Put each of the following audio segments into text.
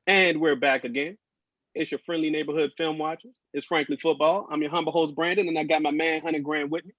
And we're back again. It's your friendly neighborhood film watchers. It's Frankly Football. I'm your humble host, Brandon, and I got my man, 100 Grand with me.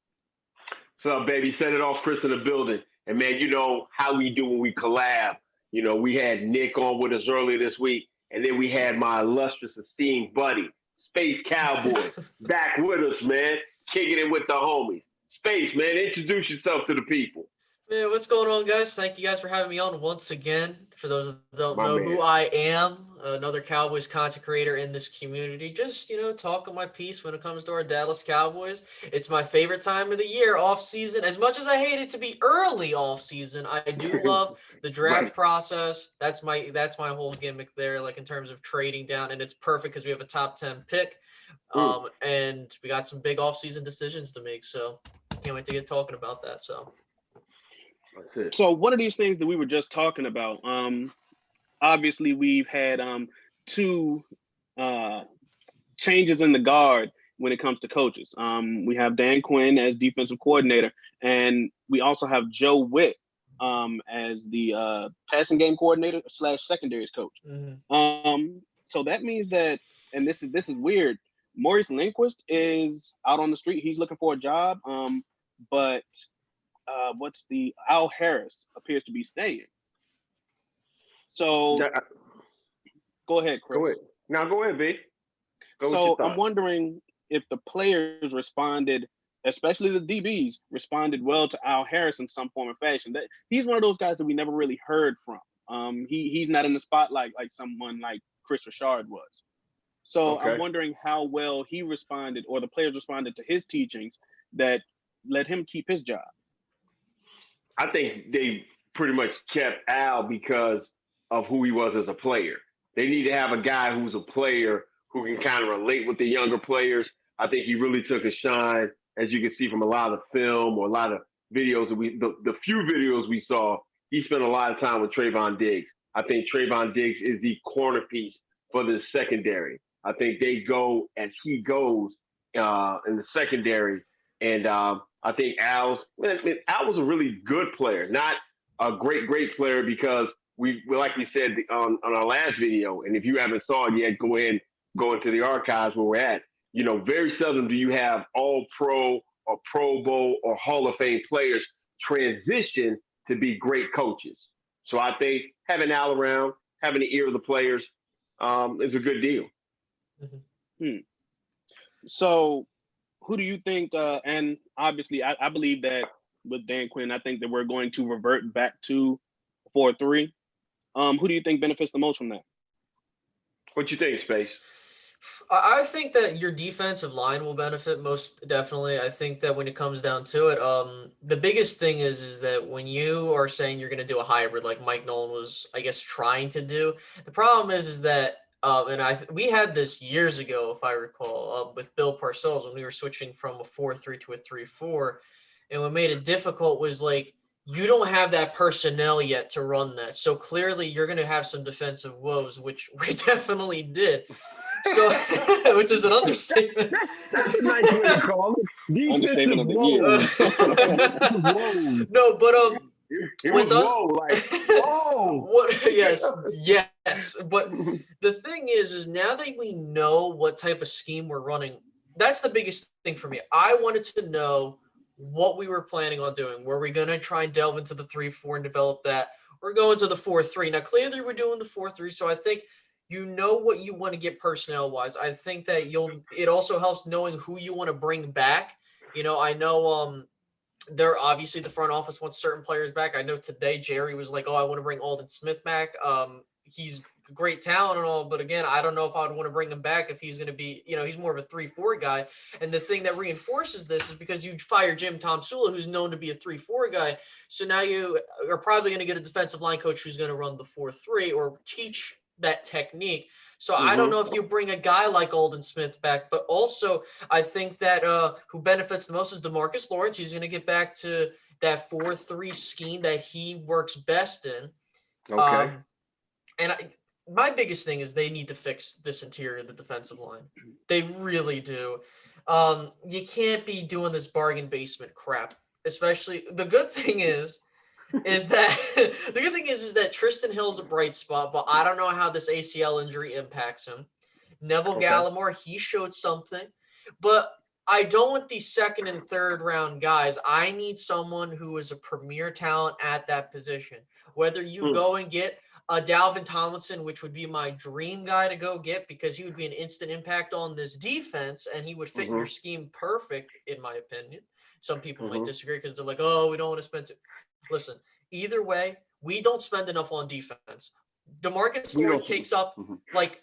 What's up, baby? Set it off, Chris in the building. And man, you know how we do when we collab. You know, we had Nick on with us earlier this week, and then we had my illustrious, esteemed buddy, Space Cowboy, back with us, man, kicking it with the homies. Space, man, introduce yourself to the people. Man, what's going on, guys? Thank you guys for having me on once again. For those that don't My know man. who I am, another Cowboys content creator in this community. Just, talking my piece when it comes to our Dallas Cowboys. It's my favorite time of the year, off season. As much as I hate it to be early off season, I do love the draft Right. process. That's my whole gimmick there, like in terms of trading down, and it's perfect because we have a top 10 pick. And we got some big off-season decisions to make, so can't wait to get talking about that. So That's it. So one of these things that we were just talking about, obviously we've had two changes in the guard when it comes to coaches. We have Dan Quinn as defensive coordinator, and we also have Joe Witt as the passing game coordinator / secondaries coach. So that means that, and this is weird, Maurice Linguist is out on the street. He's looking for a job, but Al Harris appears to be staying. So Yeah, go ahead, Chris. go ahead. Now go ahead, B. Go with So your I'm thoughts. wondering if the players responded, especially the DBs, responded well to Al Harris in some form or fashion. That he's one of those guys that we never really heard from. He's not in the spotlight like someone like Chris Richard was. So I'm Okay. wondering how well he responded, or the players responded to his teachings that let him keep his job. I think they pretty much kept Al because of who he was as a player. They need to have a guy who's a player who can kind of relate with the younger players. I think he really took a shine, as you can see from a lot of film or a lot of videos that the few videos we saw. He spent a lot of time with Trayvon Diggs. I think Trayvon Diggs is the corner piece for the secondary. I think they go as he goes in the secondary, and I think Al was a really good player, not a great player because we like we said on our last video, and if you haven't saw it yet, go into the archives where we're at. You know, very seldom do you have all pro or Pro Bowl or Hall of Fame players transition to be great coaches. So I think having Al around, having the ear of the players, is a good deal. Hmm. So who do you think, and obviously I believe that with Dan Quinn, I think that we're going to revert back to 4-3. Who do you think benefits the most from that? What you think, Space? I think that your defensive line will benefit most definitely. I think that when it comes down to it, the biggest thing is that when you are saying you're going to do a hybrid, like Mike Nolan was, I guess, trying to do, the problem is that, we had this years ago, if I recall, with Bill Parcells when we were switching from a 4-3 to a 3-4, and what made it difficult was like you don't have that personnel yet to run that, so clearly you're going to have some defensive woes, which we definitely did. So, which is an understatement. That's a nice way to call it. Understatement of the Defensive woes. No, but It with was us, whoa, like whoa. what? Yes. But the thing is now that we know what type of scheme we're running, that's the biggest thing for me. I wanted to know what we were planning on doing. Were we going to try and delve into the 3-4 and develop that? We're going to the 4-3. Now, clearly, we're doing the 4-3, so I think you know what you want to get personnel wise. I think that it also helps knowing who you want to bring back. I know there obviously the front office wants certain players back. I know today Jerry was like, "Oh, I want to bring Aldon Smith back." He's great talent and all, but again, I don't know if I would want to bring him back if he's going to be, he's more of a 3-4 guy. And the thing that reinforces this is because you fire Jim Tomsula, who's known to be a 3-4 guy. So now you are probably going to get a defensive line coach who's going to run the 4-3 or teach that technique. So I don't know if you bring a guy like Aldon Smith back, but also I think that who benefits the most is DeMarcus Lawrence. He's going to get back to that 4-3 scheme that he works best in. Okay. My biggest thing is they need to fix this interior of the defensive line. They really do. You can't be doing this bargain basement crap. Especially the good thing is is that the good thing is that Tristan Hill's a bright spot, but I don't know how this ACL injury impacts him. Neville Gallimore, he showed something, but I don't want these second and third round guys. I need someone who is a premier talent at that position. Whether you go and get a Dalvin Tomlinson, which would be my dream guy to go get because he would be an instant impact on this defense and he would fit your scheme perfect, in my opinion. Some people might disagree because they're like, oh, we don't want to spend it. Listen, either way, we don't spend enough on defense. DeMarcus Lawrence takes up like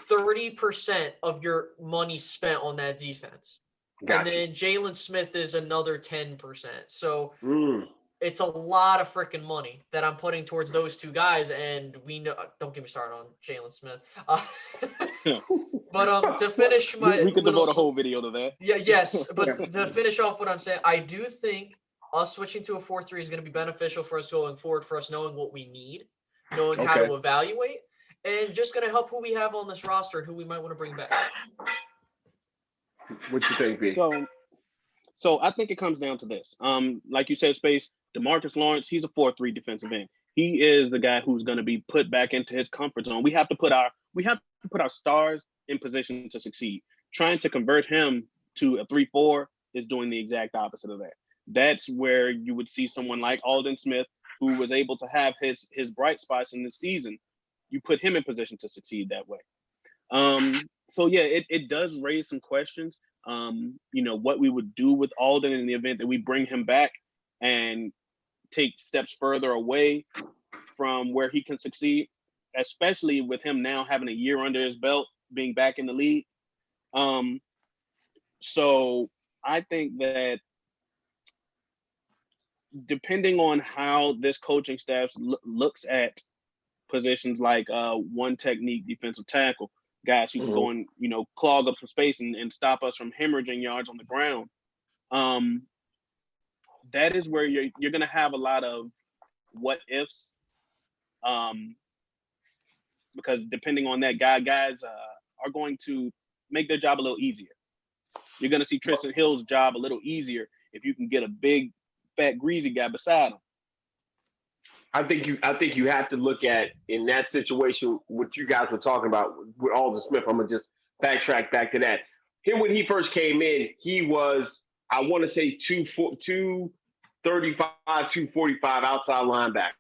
30% of your money spent on that defense. Gotcha. And then Jalen Smith is another 10%. So it's a lot of freaking money that I'm putting towards those two guys. And we know, don't get me started on Jalen Smith. But to finish my we could devote a whole video to that. Yeah, yes. But to finish off what I'm saying, I do think us switching to a 4-3 is going to be beneficial for us going forward, for us knowing what we need, knowing how to evaluate, and just going to help who we have on this roster and who we might want to bring back. What you think, B? So I think it comes down to this. Like you said, Space, DeMarcus Lawrence, he's a 4-3 defensive end. He is the guy who's going to be put back into his comfort zone. We have to put our stars in position to succeed. Trying to convert him to a 3-4 is doing the exact opposite of that. That's where you would see someone like Aldon Smith, who was able to have his bright spots in this season. You put him in position to succeed that way. So yeah, it does raise some questions. What we would do with Aldon in the event that we bring him back and take steps further away from where he can succeed, especially with him now having a year under his belt, being back in the league. So I think that depending on how this coaching staff looks at positions like one technique defensive tackle, guys who can go and, clog up some space and stop us from hemorrhaging yards on the ground. That is where you're going to have a lot of what ifs. Because depending on that, guys are going to make their job a little easier. You're going to see Tristan Hill's job a little easier if you can get a big, fat, greasy guy beside him. I think you have to look at, in that situation, what you guys were talking about with Aldon Smith. I'm gonna just backtrack back to that. Him, when he first came in, he was, I want to say 235, 245 outside linebacker,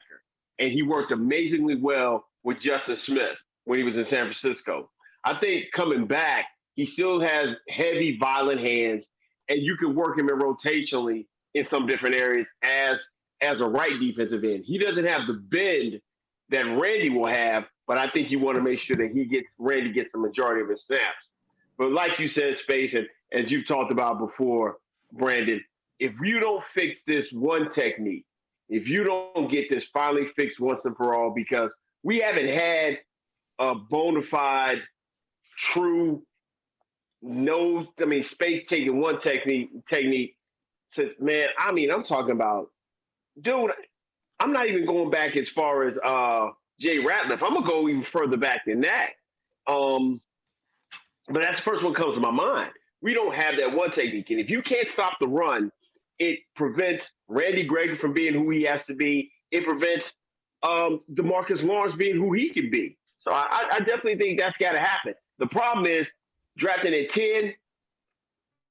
and he worked amazingly well with Justin Smith when he was in San Francisco. I think coming back, he still has heavy, violent hands, and you can work him in rotationally in some different areas as a right defensive end. He doesn't have the bend that Randy will have, but I think you want to make sure that Randy gets the majority of his snaps. But like you said, Space, and as you've talked about before, Brandon, if you don't fix this one technique, if you don't get this finally fixed once and for all, because we haven't had a bona fide, true, Space taking one technique says, man, I'm talking about, dude, I'm not even going back as far as Jay Ratliff. I'm going to go even further back than that. But that's the first one that comes to my mind. We don't have that one technique. And if you can't stop the run, it prevents Randy Gregory from being who he has to be. It prevents DeMarcus Lawrence being who he can be. So I definitely think that's got to happen. The problem is drafting at 10,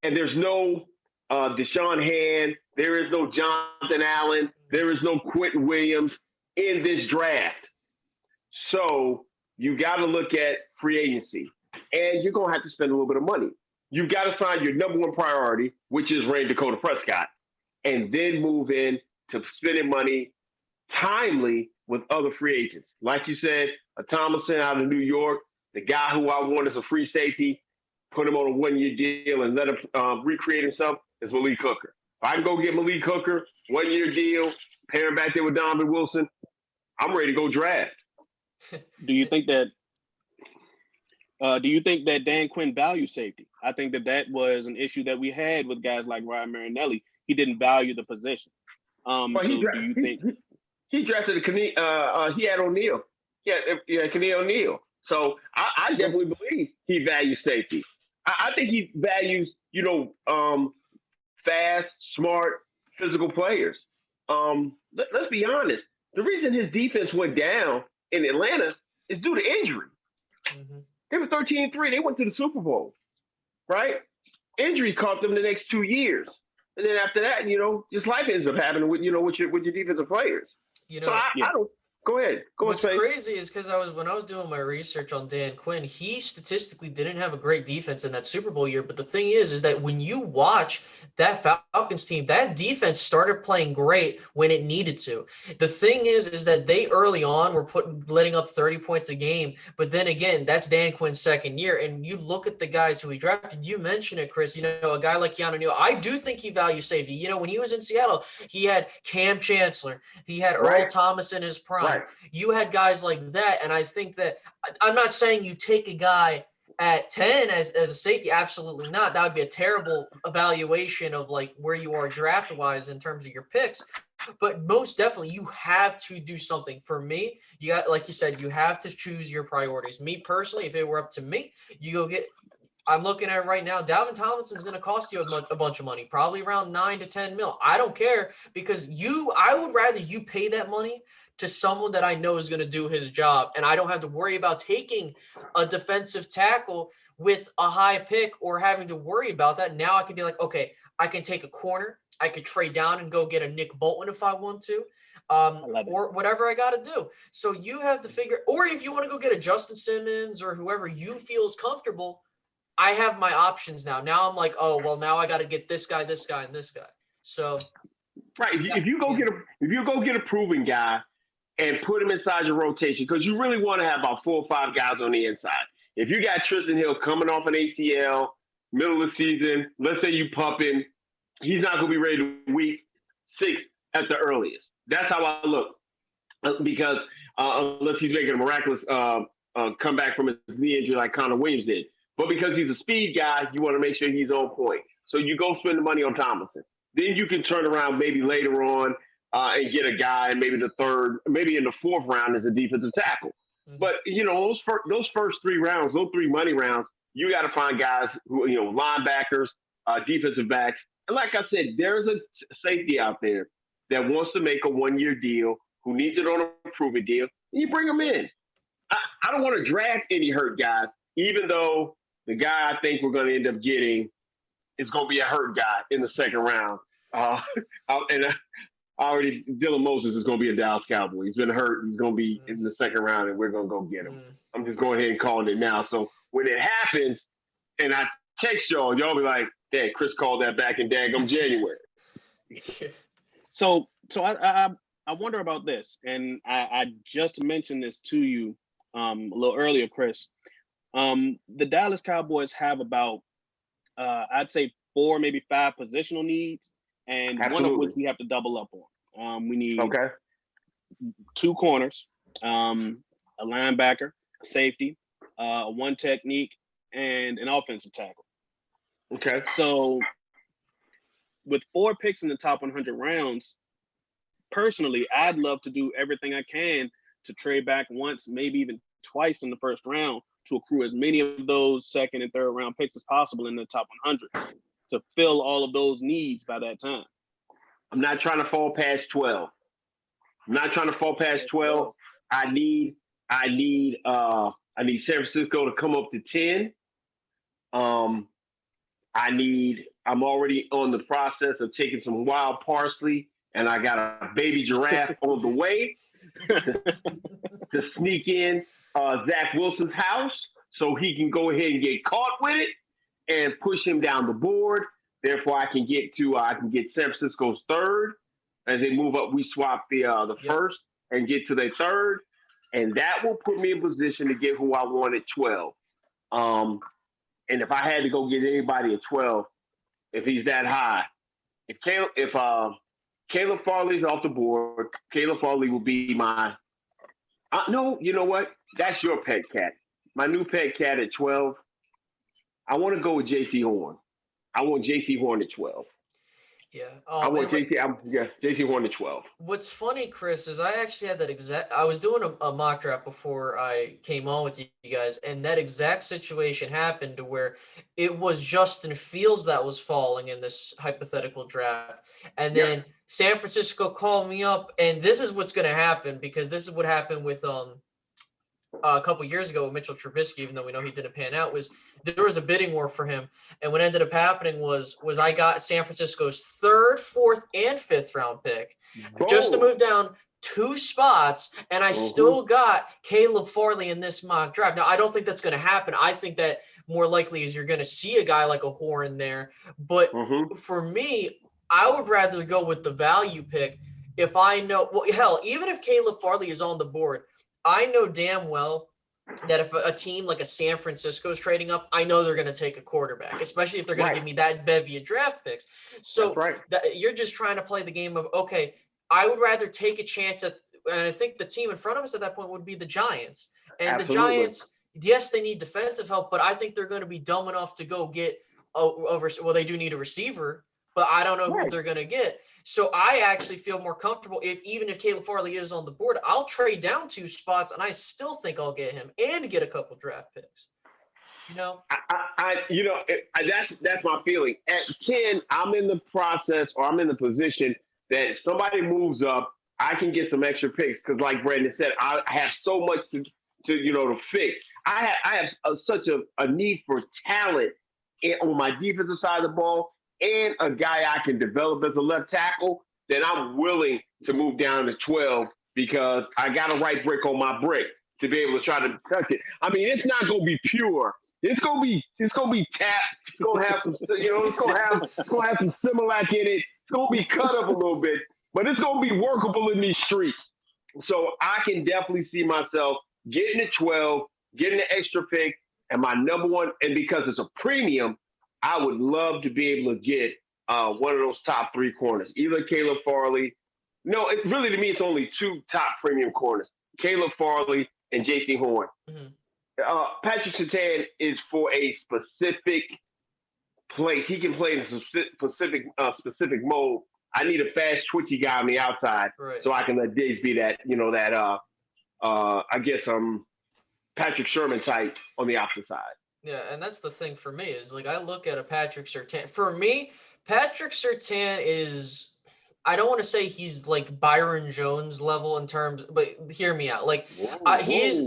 and there's no Deshaun Hand, there is no Jonathan Allen, there is no Quentin Williams in this draft. So you got to look at free agency, and you're going to have to spend a little bit of money. You've got to find your number one priority, which is Ray Dakota Prescott, and then move in to spending money timely with other free agents. Like you said, a Tomlinson out of New York, the guy who I want as a free safety, put him on a one-year deal and let him recreate himself, is Malik Hooker. If I can go get Malik Hooker, one-year deal, pair him back there with Donovan Wilson, I'm ready to go draft. Do you think that Dan Quinn values safety? I think that was an issue that we had with guys like Ryan Marinelli. He didn't value the position. He drafted he had O'Neal. Yeah, Keneal O'Neal. So I definitely believe he values safety. I think he values, fast, smart, physical players. let's be honest. The reason his defense went down in Atlanta is due to injury. Mhm. They were 13-3. They went to the Super Bowl, right? Injury caught them the next 2 years. And then after that, just life ends up happening with your defensive players. You So know, I don't go ahead. Go ahead, what's Space. crazy is because when I was doing my research on Dan Quinn, he statistically didn't have a great defense in that Super Bowl year. But the thing is that when you watch that Falcons team, that defense started playing great when it needed to. The thing is that they early on were letting up 30 points a game. But then again, that's Dan Quinn's second year. And you look at the guys who he drafted, you mentioned it, Chris, a guy like Keanu Neal, I do think he values safety. When he was in Seattle, he had Cam Chancellor, he had Right. Earl Thomas in his prime. Right. You had guys like that, and I think that I'm not saying you take a guy at 10 as a safety. Absolutely not. That would be a terrible evaluation of like where you are draft wise in terms of your picks. But most definitely, you have to do something. For me, you got, like you said, you have to choose your priorities. Me personally, if it were up to me, you go get. I'm looking at it right now. Dalvin Tomlinson's going to cost you a bunch of money, probably around 9 to 10 mil. I don't care because I would rather you pay that money to someone that I know is going to do his job. And I don't have to worry about taking a defensive tackle with a high pick or having to worry about that. Now I can be like, okay, I can take a corner. I could trade down and go get a Nick Bolton if I want to. Or whatever I got to do. So you have to figure, or if you want to go get a Justin Simmons or whoever you feel is comfortable, I have my options now. Now I'm like, oh, well, now I got to get this guy, and this guy. So, right. If you go get a proven guy and put him inside your rotation, because you really want to have about 4 or 5 guys on the inside. If you got Tristan Hill coming off an ACL, middle of the season, let's say you pump him, he's not going to be ready to week 6 at the earliest. That's how I look. Because unless he's making a miraculous comeback from his knee injury like Connor Williams did. But because he's a speed guy, you want to make sure he's on point. So you go spend the money on Tomlinson. Then you can turn around maybe later on and get a guy in maybe the third, maybe in the 4th round as a defensive tackle. Mm-hmm. But, those first 3 rounds, those 3 money rounds, you got to find guys who, linebackers, defensive backs. And like I said, there's a safety out there that wants to make a 1-year deal, who needs it on a proven deal, and you bring them in. I don't want to draft any hurt guys, even though the guy I think we're going to end up getting is going to be a hurt guy in the 2nd round. Dylan Moses is going to be a Dallas Cowboy. He's been hurt. He's going to be in the 2nd round, and we're going to go get him. I'm just going ahead and calling it now. So when it happens, and I text y'all be like, "Dang, Chris called that back in daggum January." So I wonder about this, and I just mentioned this to you a little earlier, Chris. The Dallas Cowboys have about, I'd say 4, maybe 5 positional needs, and Absolutely. One of which we have to double up on. We need 2 corners, a linebacker, a safety, 1 technique, and an offensive tackle. Okay. So with 4 picks in the top 100 rounds, personally, I'd love to do everything I can to trade back once, maybe even twice in the 1st round to accrue as many of those 2nd and 3rd round picks as possible in the top 100 to fill all of those needs by that time. I'm not trying to fall past 12. I need San Francisco to come up to 10. I'm already on the process of taking some wild parsley, and I got a baby giraffe on the way to sneak in Zach Wilson's house so he can go ahead and get caught with it and push him down the board. Therefore, I can get San Francisco's 3rd. As they move up, we swap the 1st and get to their 3rd, and that will put me in position to get who I want at 12. And if I had to go get anybody at 12, if he's that high, if Caleb Farley's off the board, Caleb Farley will be my. No, you know what? That's your pet cat. My new pet cat at 12. I want to go with J.C. Horn. I want J.C. Horn at 12. Yeah. I want JT. JT Horn to 12. What's funny, Chris, is I actually had that exact. I was doing a mock draft before I came on with you guys, and that exact situation happened to where it was Justin Fields that was falling in this hypothetical draft, and then San Francisco called me up, and this is what's going to happen because this is what happened with a couple years ago with Mitchell Trubisky, even though we know he didn't pan out, was there was a bidding war for him. And what ended up happening was I got San Francisco's 3rd, 4th, and 5th round pick just to move down 2 spots. And I still got Caleb Farley in this mock draft. Now, I don't think that's going to happen. I think that more likely is you're going to see a guy like a Horn there. But for me, I would rather go with the value pick if I know, well, hell, even if Caleb Farley is on the board, I know damn well that if a team like a San Francisco is trading up, I know they're going to take a quarterback, especially if they're going to give me that bevy of draft picks. So you're just trying to play the game of, okay, I would rather take a chance at, and I think the team in front of us at that point would be the Giants. And the Giants, yes, they need defensive help, but I think they're going to be dumb enough to go get well, they do need a receiver, but I don't know who they're going to get. So I actually feel more comfortable even if Caleb Farley is on the board, I'll trade down 2 spots and I still think I'll get him and get a couple draft picks. That's my feeling. At 10, I'm in the process, or I'm in the position that if somebody moves up, I can get some extra picks because, like Brandon said, I have so much to fix. I have such a need for talent on my defensive side of the ball, and a guy I can develop as a left tackle, then I'm willing to move down to 12 because I got a right brick on my brick to be able to try to touch it. I mean, it's not going to be pure. It's going to be tapped. It's going to have some, it's going to have some Similac in it. It's going to be cut up a little bit, but it's going to be workable in these streets. So I can definitely see myself getting to 12, getting the extra pick, and my number one, and because it's a premium, I would love to be able to get one of those top 3 corners, either Caleb Farley. No, it really, to me, it's only 2 top premium corners, Caleb Farley and JC Horn. Patrick Surtain is for a specific place. He can play in a specific mode. I need a fast, twitchy guy on the outside so I can let Diggs be that, I guess Patrick Sherman type on the opposite side. Yeah, and that's the thing for me is like I look at a Patrick Surtain. For me, Patrick Surtain is, I don't want to say he's like Byron Jones level in terms, but hear me out. Like he is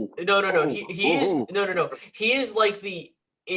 he is like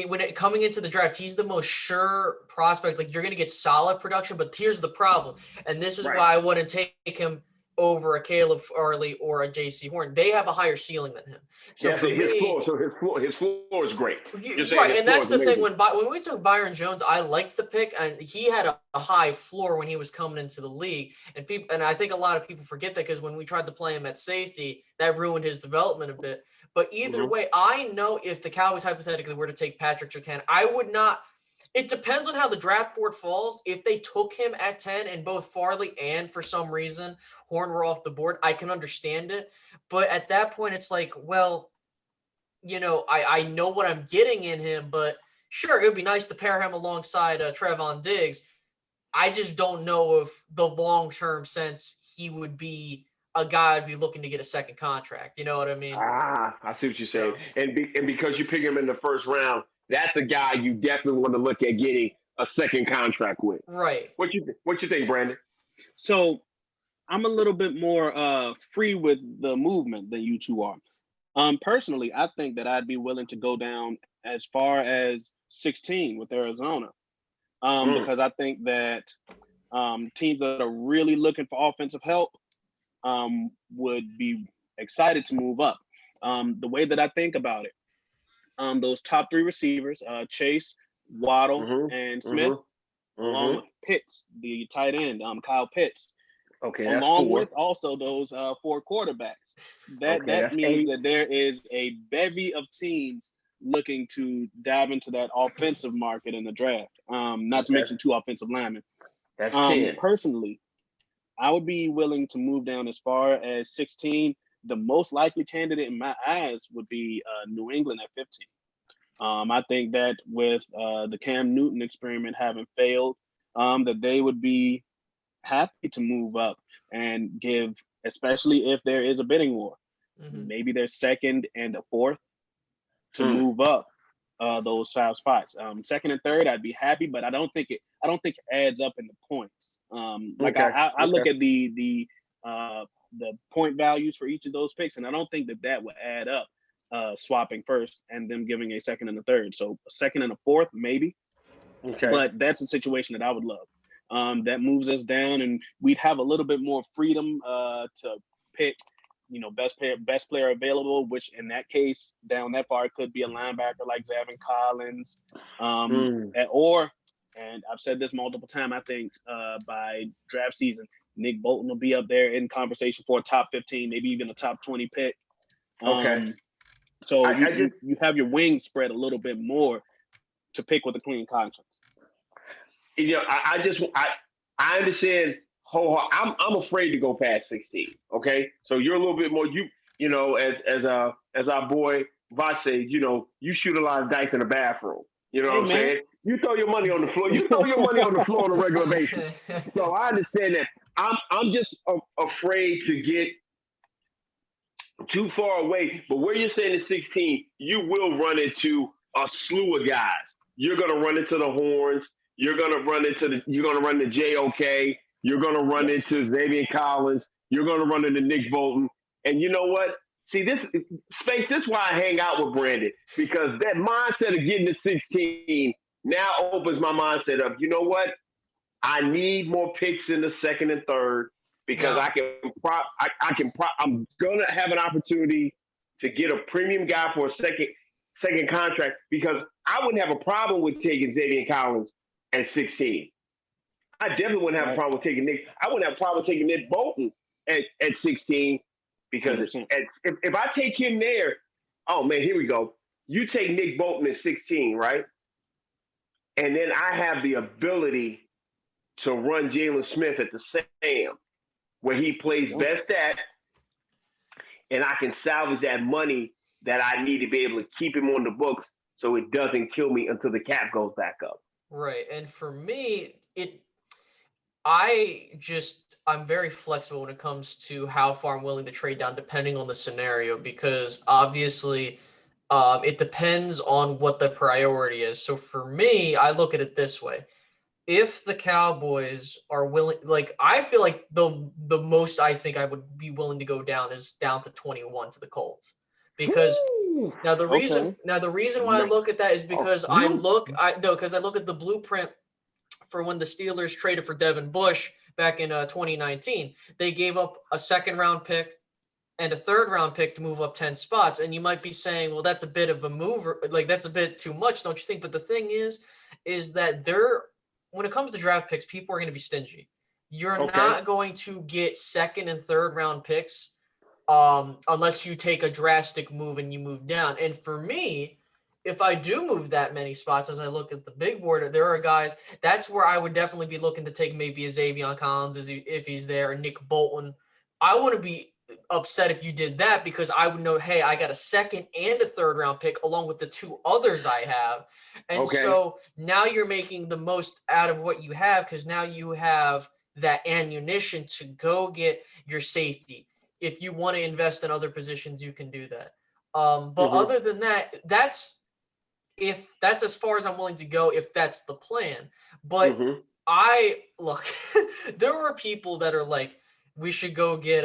when it coming into the draft, he's the most sure prospect. Like you're gonna get solid production, but here's the problem, and this is why I wouldn't take him over a Caleb Farley or a JC Horn. They have a higher ceiling than him. So for his floor is great. Right, and that's the thing. When we took Byron Jones, I liked the pick, and he had a high floor when he was coming into the league. And I think a lot of people forget that because when we tried to play him at safety, that ruined his development a bit. But either way, I know if the Cowboys hypothetically were to take Patrick Surtain, I would not. It depends on how the draft board falls. If they took him at 10 and both Farley and for some reason Horn were off the board, I can understand it. But at that point, it's like, well, I know what I'm getting in him, but sure, it would be nice to pair him alongside Trevon Diggs. I just don't know if the long-term sense he would be a guy I'd be looking to get a second contract. You know what I mean? I see what you're saying. And because you pick him in the first round, that's a guy you definitely want to look at getting a second contract with. Right. What you think, Brandon? So I'm a little bit more free with the movement than you two are. Personally, I think that I'd be willing to go down as far as 16 with Arizona. Because I think that teams that are really looking for offensive help would be excited to move up. The way that I think about it, those top 3 receivers, Chase, Waddle, and Smith, along with Pitts, the tight end, Kyle Pitts. Okay. Along with also those 4 quarterbacks. That means that there is a bevy of teams looking to dive into that offensive market in the draft. Not to mention 2 offensive linemen. That's 10. Personally, I would be willing to move down as far as 16. The most likely candidate in my eyes would be New England at 15. I think that with the Cam Newton experiment having failed, that they would be happy to move up and give, especially if there is a bidding war, maybe their second and a fourth to move up those 5 spots. Second and third, I'd be happy, but I don't think it adds up in the points. I look at the point values for each of those picks, and I don't think that would add up. Swapping first and them giving a second and a third. So a second and a fourth, maybe. Okay. But that's a situation that I would love. That moves us down, and we'd have a little bit more freedom to pick, best player available, which in that case, down that far, it could be a linebacker like Zaven Collins. And I've said this multiple times, I think by draft season, Nick Bolton will be up there in conversation for a top 15, maybe even a top 20 pick. Okay. So you have your wings spread a little bit more to pick with a clean conscience. I understand. I'm afraid to go past 16. Okay, so you're a little bit more. As our boy Vasse, you shoot a lot of dice in the bathroom. You know what I'm saying? You throw your money on the floor. You throw your money on the floor on a regular basis. So I understand that. I'm just afraid to get too far away. But where you're saying at 16, you will run into a slew of guys. You're gonna run into the Horns. You're gonna run into JOK. You're gonna run into Xavier Collins. You're gonna run into Nick Bolton. And you know what? See, this is why I hang out with Brandon, because that mindset of getting to 16 now opens my mindset up. You know what? I need more picks in the second and third, because I'm gonna have an opportunity to get a premium guy for a second contract, because I wouldn't have a problem with taking Xavier Collins at 16. I definitely wouldn't have a problem with taking Nick. I wouldn't have a problem with taking Nick Bolton at 16, because if I take him there, oh man, here we go. You take Nick Bolton at 16, right? And then I have the ability to run Jalen Smith at the Sam, where he plays best at, and I can salvage that money that I need to be able to keep him on the books so it doesn't kill me until the cap goes back up. Right. And for me, I'm very flexible when it comes to how far I'm willing to trade down depending on the scenario, because obviously it depends on what the priority is. So for me, I look at it this way. If the Cowboys are willing, I feel like the most I think I would be willing to go down is down to 21 to the Colts. Because now the reason why I look at that is because I look at the blueprint for when the Steelers traded for Devin Bush back in 2019. They gave up a second round pick and a third round pick to move up 10 spots. And you might be saying, well, that's a bit of a move, that's a bit too much, don't you think? But the thing is that when it comes to draft picks, people are going to be stingy. You're not going to get second and third round picks unless you take a drastic move and you move down. And for me, if I do move that many spots, as I look at the big board, there are guys, that's where I would definitely be looking to take maybe a Xavier Collins if he's there, or Nick Bolton. I want to be upset if you did that, because I would know, hey, I got a second and a third round pick along with the 2 others I have. And so now you're making the most out of what you have, because now you have that ammunition to go get your safety. If you want to invest in other positions, you can do that. But other than that, that's as far as I'm willing to go, if that's the plan. But there are people that are like, we should go get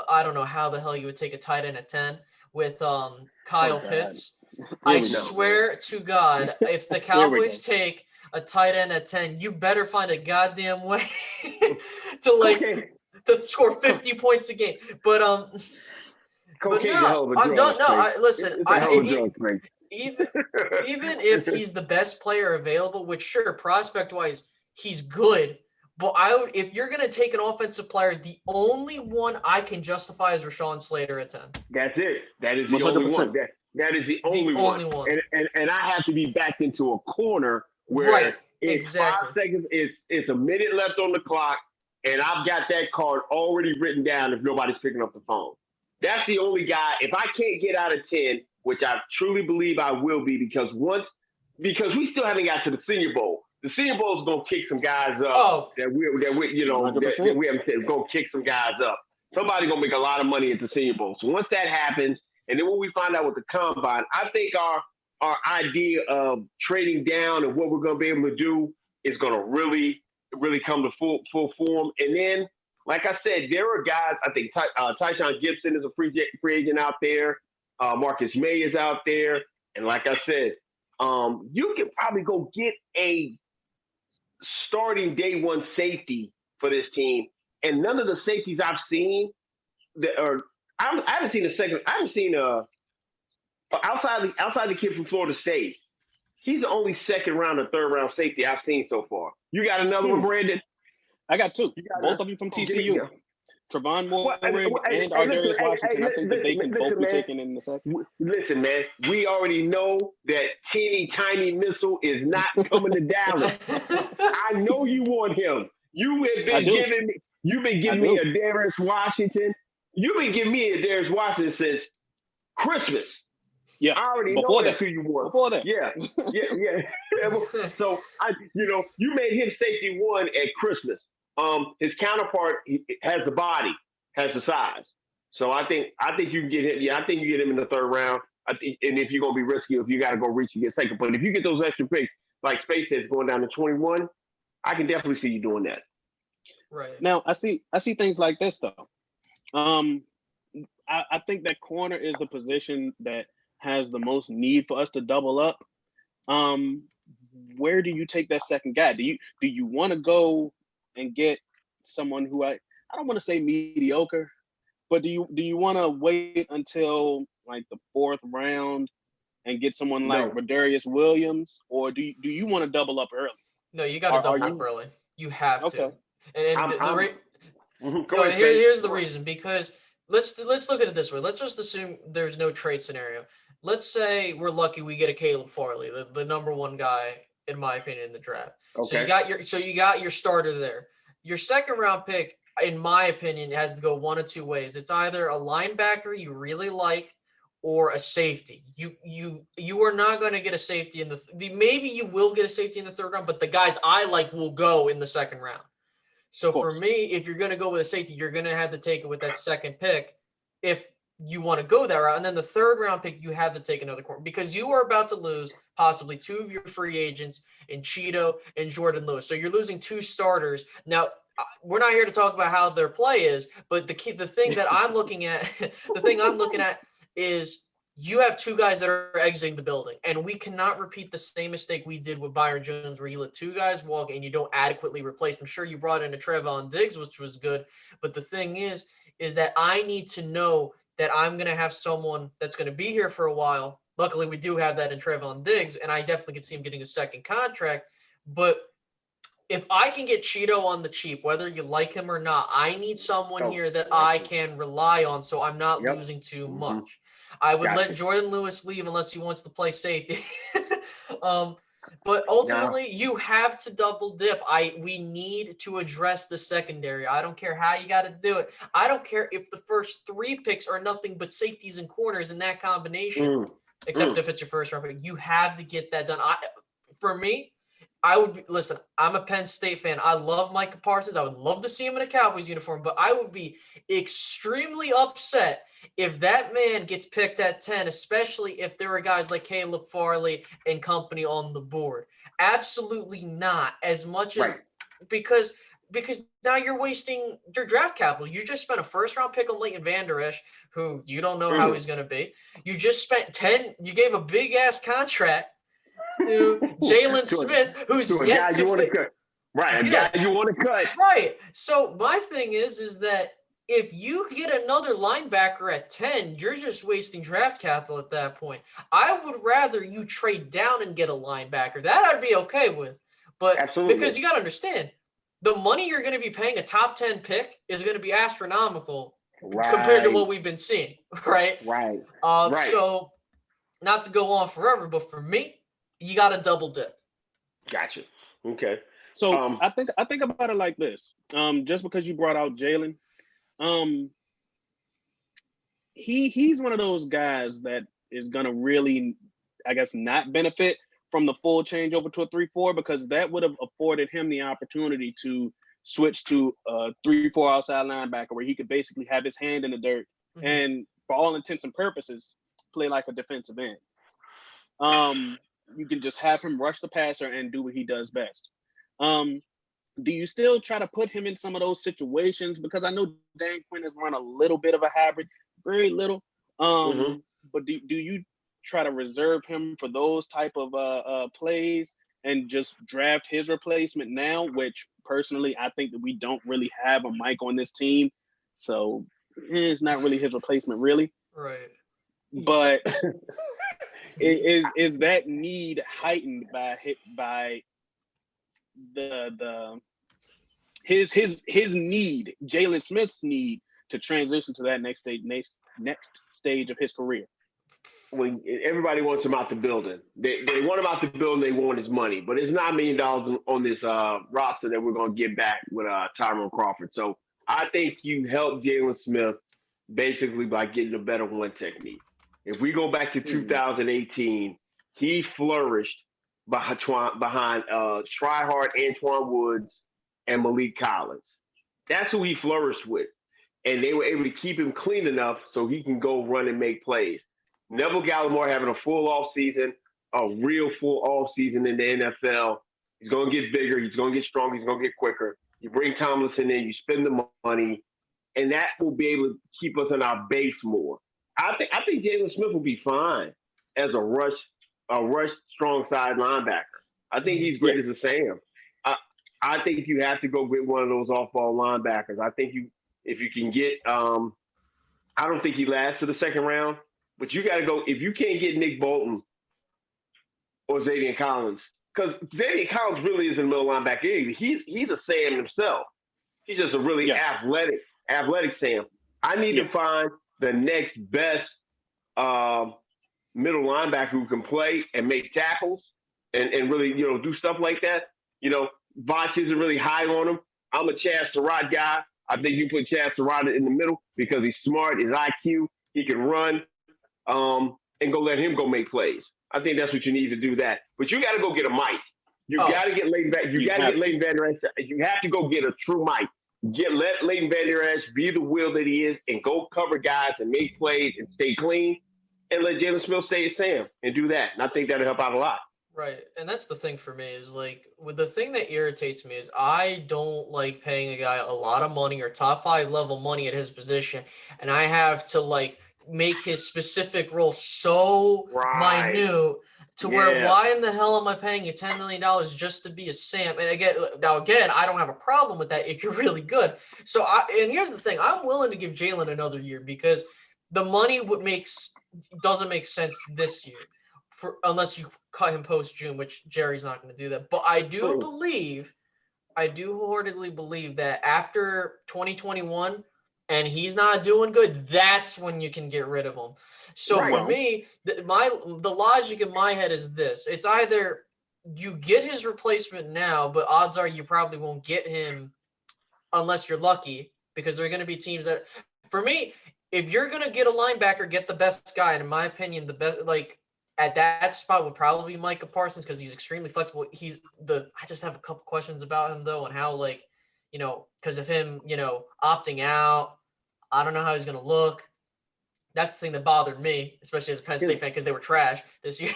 I don't know how the hell you would take a tight end at 10 with Kyle Pitts. I swear to God, if the Cowboys take a tight end at 10, you better find a goddamn way to score 50 points a game. But no, I'm done. No, listen, even if he's the best player available, which sure, prospect wise, he's good. But if you're going to take an offensive player, the only one I can justify is Rashawn Slater at 10. That's it. That is the 100%. Only one. That is the only one. And I have to be backed into a corner where it's 5 seconds, it's a minute left on the clock, and I've got that card already written down if nobody's picking up the phone. That's the only guy. If I can't get out of 10, which I truly believe I will be, because we still haven't got to the Senior Bowl. the Senior Bowl is gonna kick some guys up. Oh, That we haven't said gonna kick some guys up. Somebody gonna make a lot of money at the Senior Bowl. So once that happens, and then when we find out with the combine, I think our idea of trading down and what we're gonna be able to do is gonna really come to full form. And then, like I said, there are guys. I think Tyshawn Gibson is a free agent out there. Marcus May is out there, and like I said, you can probably go get a starting day one safety for this team. And none of the safeties I've seen that are I haven't seen a second. I haven't seen outside the kid from Florida State. He's the only second round or third round safety I've seen so far. You got another one, Brandon? I got two. Both of them from TCU. Trevon Moore and Ardarius Washington. I think that they can both be taken in the second. Listen, man, we already know that teeny tiny missile is not coming to Dallas. I know you want him. You've been giving me a Darius Washington. You've been giving me a Darius Washington since Christmas. Yeah, I already know that's who you want. Before that. Yeah. So you made him safety one at Christmas. His counterpart has the body, has the size. So I think you can get him. Yeah, I think you get him in the third round. And if you're gonna be risky, if you got to go reach and get second, but if you get those extra picks, like Space says, going down to 21, I can definitely see you doing that. Right. Now I see things like this though. I think that corner is the position that has the most need for us to double up. Where do you take that second guy? Do you want to go and get someone who I don't want to say mediocre, but do you want to wait until like the fourth round and get someone like Rodarius Williams, or do you want to double up early? No, you got to double up early. You have to. Okay. Here's the reason, because let's look at it this way. Let's just assume there's no trade scenario. Let's say we're lucky we get a Caleb Farley, the number one guy, in my opinion, in the draft. Okay. So you got your starter there. Your second round pick, in my opinion, has to go one of two ways. It's either a linebacker you really like or a safety. You are not going to get a safety in maybe you will get a safety in the third round, but the guys I like will go in the second round. So for me, if you're going to go with a safety, you're going to have to take it with that second pick if you want to go that route. And then the third round pick, you have to take another corner, because you are about to lose possibly two of your free agents in Cheeto and Jordan Lewis. So you're losing two starters. Now, we're not here to talk about how their play is, but the thing that I'm looking at, is you have two guys that are exiting the building, and we cannot repeat the same mistake we did with Byron Jones, where you let two guys walk and you don't adequately replace them. Sure, you brought in a Trevon Diggs, which was good, but the thing is that I need to know that I'm going to have someone that's going to be here for a while. Luckily, we do have that in Trevon Diggs, and I definitely could see him getting a second contract. But if I can get Cheeto on the cheap, whether you like him or not, I need someone here that I can rely on, so I'm not losing too much. I would let Jordan Lewis leave unless he wants to play safety. But ultimately, you have to double dip. We need to address the secondary. I don't care how you got to do it. I don't care if the first three picks are nothing but safeties and corners in that combination, except if it's your first round pick. You have to get that done. For me, listen, I'm a Penn State fan. I love Micah Parsons. I would love to see him in a Cowboys uniform, but I would be extremely upset if that man gets picked at 10, especially if there are guys like Caleb Farley and company on the board. Absolutely not. As much as because now you're wasting your draft capital. You just spent a first-round pick on Leighton Vander Esch, who you don't know how he's going to be. You just spent 10. You gave a big-ass contract to Jalen Smith, who's yet to fit. Right, a guy you want to cut. Right. So my thing is that if you get another linebacker at 10, you're just wasting draft capital at that point. I would rather you trade down and get a linebacker. That I'd be okay with. But because you got to understand, the money you're going to be paying a top 10 pick is going to be astronomical compared to what we've been seeing, right? Right. So not to go on forever, but for me, you got to double dip. Gotcha. Okay. So I think about it like this. Just because you brought out Jalen, he's one of those guys that is gonna really, I guess, not benefit from the full change over to a 3-4, because that would have afforded him the opportunity to switch to a 3-4 outside linebacker where he could basically have his hand in the dirt and, for all intents and purposes, play like a defensive end. You can just have him rush the passer and do what he does best. Do you still try to put him in some of those situations? Because I know Dan Quinn has run a little bit of a hybrid, very little. But do you try to reserve him for those type of plays and just draft his replacement now? Which personally, I think that we don't really have a Mike on this team, so it's not really his replacement, really. Right. But is that need heightened by his need, Jalen Smith's need to transition to that next stage of his career? When everybody wants him out the building, they want him out the building. They want his money, but it's $9 million on this roster that we're going to get back with Tyrone Crawford. So I think you help Jalen Smith basically by getting a better one technique. If we go back to 2018, he flourished behind Tryhard, Antoine Woods, and Malik Collins. That's who he flourished with. And they were able to keep him clean enough so he can go run and make plays. Neville Gallimore having a full offseason, a real full offseason in the NFL. He's going to get bigger. He's going to get stronger. He's going to get quicker. You bring Tomlinson in, you spend the money, and that will be able to keep us on our base more. I think Jalen Smith will be fine as a rush strong side linebacker. I think he's great as a Sam. I think you have to go get one of those off-ball linebackers. I think if you can get I don't think he lasts to the second round, but you got to go if you can't get Nick Bolton or Xavier Collins, because Xavier Collins really isn't a middle linebacker either. He's a Sam himself. He's just a really athletic Sam. I need to find the next best middle linebacker who can play and make tackles and really, do stuff like that. Vach isn't really high on him. I'm a Chaz Surratt guy. I think you put Chaz Surratt in the middle because he's smart, his IQ, he can run, and go let him go make plays. I think that's what you need to do that. But you got to go get a Mike. You got to get Leighton back. You got to get Leighton Vander Esch. You have to go get a true Mike. Let Leighton Vander Esch be the wheel that he is and go cover guys and make plays and stay clean, and let Jalen Smith stay at Sam and do that. And I think that'll help out a lot. Right. And that's the thing for me is with the thing that irritates me is I don't like paying a guy a lot of money or top 5 level money at his position. And I have to make his specific role so minute to where why in the hell am I paying you $10 million just to be a Sam? And again, I don't have a problem with that if you're really good. So and here's the thing, I'm willing to give Jalen another year because the money doesn't make sense this year. Unless you cut him post-June, which Jerry's not going to do that. But I do wholeheartedly believe that after 2021 and he's not doing good, that's when you can get rid of him. So for me, the logic in my head is this. It's either you get his replacement now, but odds are you probably won't get him unless you're lucky because there are going to be teams that, for me, if you're going to get a linebacker, get the best guy. And in my opinion, the best, at that spot would probably be Micah Parsons because he's extremely flexible. I just have a couple questions about him though, and how because of him, opting out, I don't know how he's going to look. That's the thing that bothered me, especially as a Penn State fan, because they were trash this year.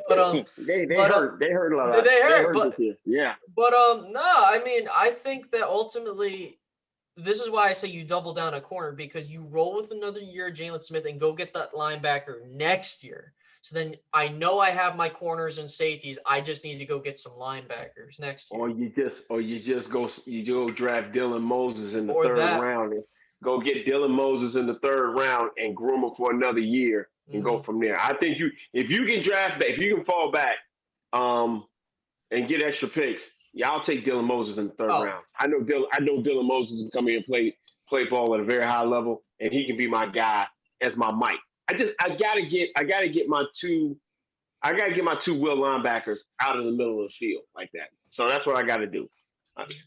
But they hurt a lot. They hurt, but yeah. But no, I mean, I think that ultimately, this is why I say you double down a corner because you roll with another year, Jalen Smith, and go get that linebacker next year. So then I know I have my corners and safeties. I just need to go get some linebackers next year. Or you just go draft Dylan Moses in the third round. And go get Dylan Moses in the third round and groom him for another year and go from there. I think if you can draft back, if you can fall back, and get extra picks, I'll take Dylan Moses in the third round. I know Dylan Moses is coming and play ball at a very high level, and he can be my guy as my Mike. I gotta get my two will linebackers out of the middle of the field like that. So that's what I got to do.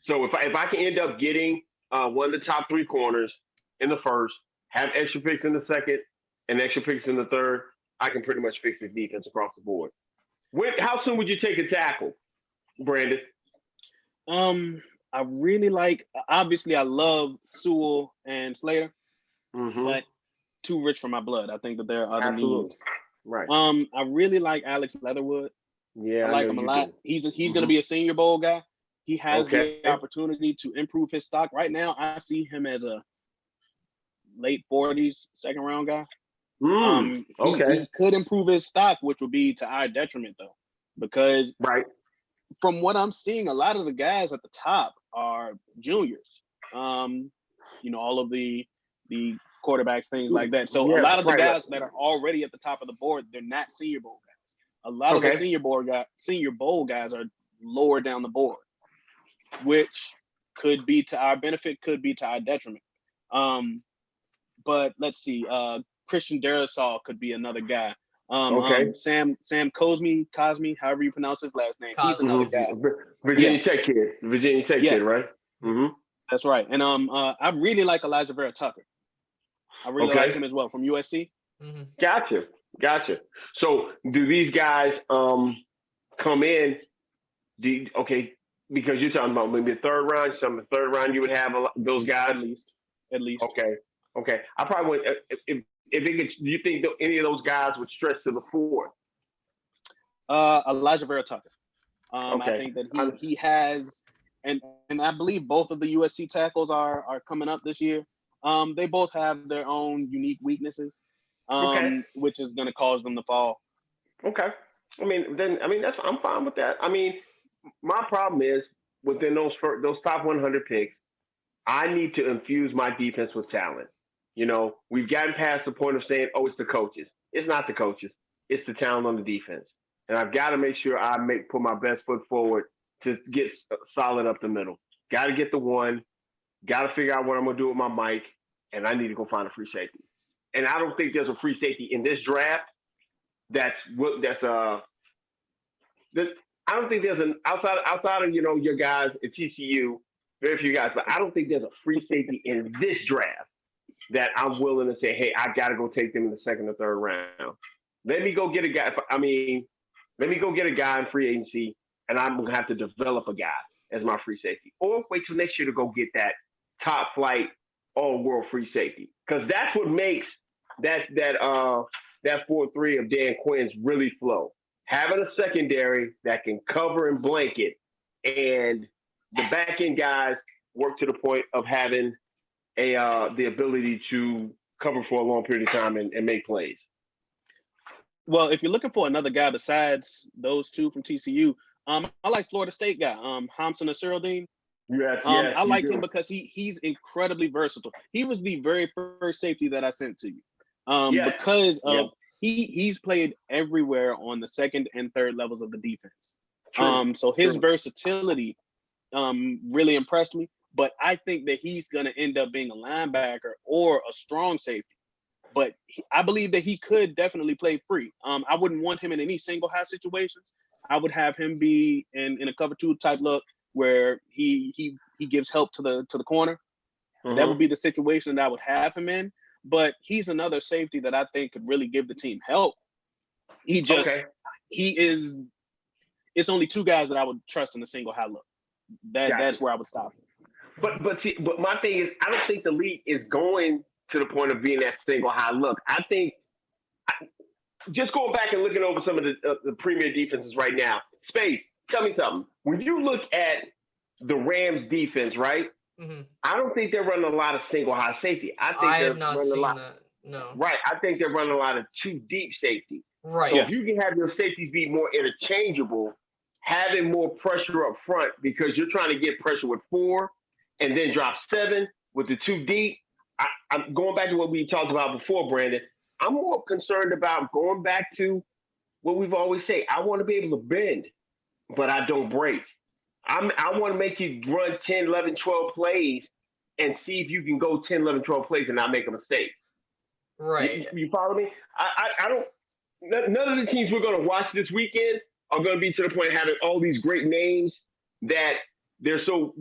So if I can end up getting one of the top 3 corners in the first, have extra picks in the second, and extra picks in the third, I can pretty much fix this defense across the board. How soon would you take a tackle, Brandon? I really like. Obviously, I love Sewell and Slater, but too rich for my blood. I think that there are other needs. Right. I really like Alex Leatherwood. Yeah, I like him a lot. He's going to be a Senior Bowl guy. He has the opportunity to improve his stock. Right now, I see him as a late 40s second round guy. He could improve his stock, which would be to our detriment, though, because from what I'm seeing, a lot of the guys at the top are juniors. All of the quarterbacks, things like that. So a lot of the guys that are already at the top of the board, they're not Senior Bowl guys. A lot of the Senior Bowl guys are lower down the board, which could be to our benefit, could be to our detriment. But let's see. Christian Darrisaw could be another guy. Sam Cosme, however you pronounce his last name. He's another guy. Virginia Tech kid, right? Mm-hmm. That's right. And I really like Elijah Vera Tucker. I really like him as well from USC. Mm-hmm. Gotcha. So do these guys come in? Because you're talking about maybe the third round, you would have those guys at least. Okay. I probably would. If do you think any of those guys would stretch to the fourth? Elijah Vera Tucker. I think that he has, and I believe both of the USC tackles are coming up this year. They both have their own unique weaknesses, which is going to cause them to fall. Okay. I'm fine with that. I mean, my problem is within those top 100 picks, I need to infuse my defense with talent. We've gotten past the point of saying, "Oh, it's the coaches." It's not the coaches; it's the talent on the defense, and I've got to make sure I put my best foot forward to get solid up the middle. Got to get the one. Got to figure out what I'm going to do with my mic, and I need to go find a free safety. And I don't think there's a free safety in this draft. I don't think there's an outside of your guys at TCU, very few guys, but I don't think there's a free safety in this draft that I'm willing to say, hey, I got to go take them in the second or third round. Let me go get a guy. Let me go get a guy in free agency, and I'm gonna have to develop a guy as my free safety, or wait till next year to go get that top flight all-world free safety, because that's what makes that 4-3 of Dan Quinn's really flow. Having a secondary that can cover and blanket, and the back end guys work to the point of having the ability to cover for a long period of time and make plays. Well, if you're looking for another guy besides those two from TCU, I like Florida State guy, Hamson Nasirildeen. I like him because he's incredibly versatile. He was the very first safety that I sent to you, because of he's played everywhere on the second and third levels of the defense. So his versatility really impressed me. But I think that he's going to end up being a linebacker or a strong safety. But I believe that he could definitely play free. I wouldn't want him in any single high situations. I would have him be in a cover two type look where he gives help to the corner. That would be the situation that I would have him in. But he's another safety that I think could really give the team help. It's only two guys that I would trust in a single high look. That's where I would stop him. But my thing is, I don't think the league is going to the point of being that single high look. I think just going back and looking over some of the premier defenses right now. Space, tell me something. When you look at the Rams defense, right? Mm-hmm. I don't think they're running a lot of single high safety. I have not seen that. No. Right. I think they're running a lot of two deep safety. Right. So if you can have your safeties be more interchangeable, having more pressure up front because you're trying to get pressure with 4 and then drop 7 with the 2 deep. I'm going back to what we talked about before, Brandon. I'm more concerned about going back to what we've always said. I want to be able to bend, but I don't break. I want to make you run 10, 11, 12 plays and see if you can go 10, 11, 12 plays and not make a mistake. Right. You follow me? I don't – none of the teams we're going to watch this weekend are going to be to the point of having all these great names that they're so,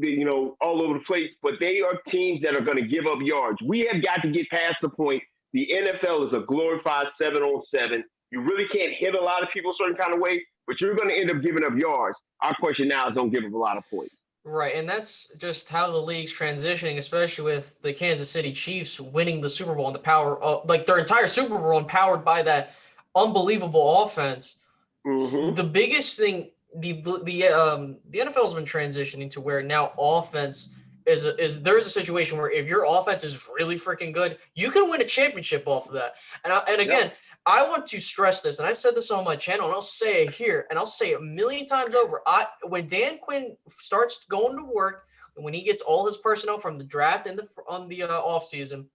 all over the place, but they are teams that are going to give up yards. We have got to get past the point. The NFL is a glorified 7-on-7. You really can't hit a lot of people a certain kind of way but you're going to end up giving up yards. Our question now is don't give up a lot of points. Right, and that's just how the league's transitioning, especially with the Kansas City Chiefs winning the Super Bowl and the power of, like, their entire Super Bowl empowered by that unbelievable offense. Mm-hmm. The biggest thing, the NFL has been transitioning to where now offense is there's a situation where if your offense is really freaking good, you can win a championship off of that. And again, I want to stress this, and I said this on my channel, and I'll say it here, and I'll say it a million times over. When Dan Quinn starts going to work, and when he gets all his personnel from the draft and on the offseason,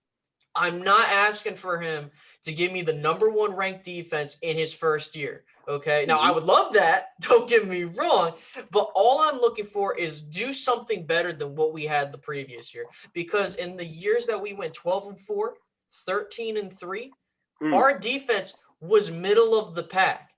I'm not asking for him to give me the number 1 ranked defense in his first year. Okay. Now, I would love that. Don't get me wrong. But all I'm looking for is do something better than what we had the previous year. Because in the years that we went 12-4, 13-3, our defense was middle of the pack.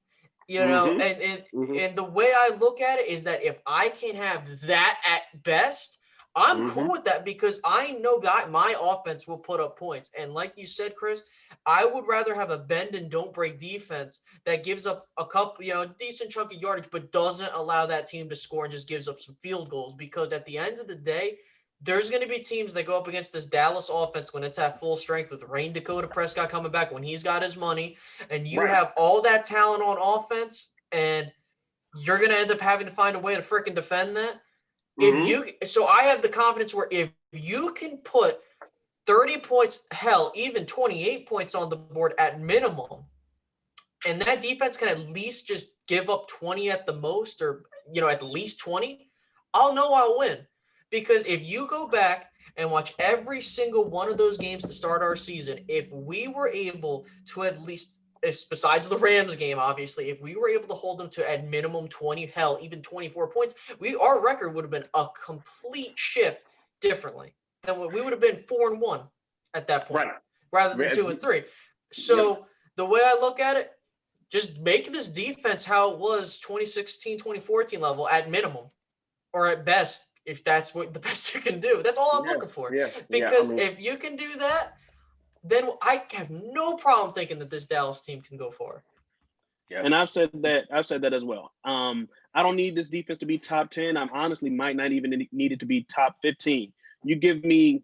You know, and the way I look at it is that if I can have that at best, I'm cool with that because I know that my offense will put up points. And like you said, Chris, I would rather have a bend and don't break defense that gives up a couple, decent chunk of yardage, but doesn't allow that team to score and just gives up some field goals. Because at the end of the day, there's going to be teams that go up against this Dallas offense when it's at full strength with Rain Dakota Prescott coming back when he's got his money, and you have all that talent on offense, and you're going to end up having to find a way to freaking defend that. So I have the confidence where if you can put 30 points, hell, even 28 points on the board at minimum, and that defense can at least just give up 20 at the most, or, at least 20, I'll know I'll win. Because if you go back and watch every single one of those games to start our season, if we were able to at least, besides the Rams game, obviously, if we were able to hold them to at minimum 20, hell, even 24 points, our record would have been a complete shift differently. Then we would have been 4-1 at that point, rather than 2-3. So the way I look at it, just make this defense how it was 2016, 2014 level at minimum, or at best, if that's what the best you can do. That's all I'm looking for. Because if you can do that, then I have no problem thinking that this Dallas team can go far. And I've said that as well. I don't need this defense to be top 10. I honestly might not even need it to be top 15. You give me